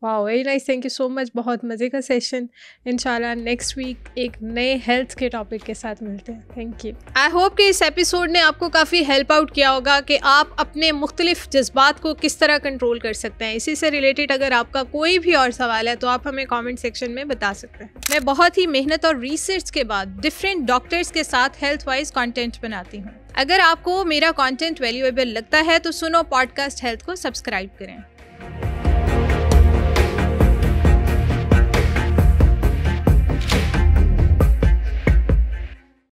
A: वाह, very nice, thank you so much. बहुत मज़े का सेशन। इंशाल्लाह नेक्स्ट वीक एक नए हेल्थ के टॉपिक के साथ मिलते हैं। Thank you. आई होप कि इस एपिसोड ने आपको काफ़ी हेल्प आउट किया होगा कि आप अपने मुख्तलिफ जज्बात को किस तरह कंट्रोल कर सकते हैं। इसी से रिलेटेड अगर आपका कोई भी और सवाल है तो आप हमें कॉमेंट सेक्शन में बता सकते हैं। मैं बहुत ही मेहनत और रिसर्च के बाद डिफरेंट डॉक्टर्स के साथ हेल्थ वाइज कॉन्टेंट बनाती हूँ। अगर आपको मेरा कॉन्टेंट वैल्यूएबल लगता है तो सुनो पॉडकास्ट हेल्थ को सब्सक्राइब करें।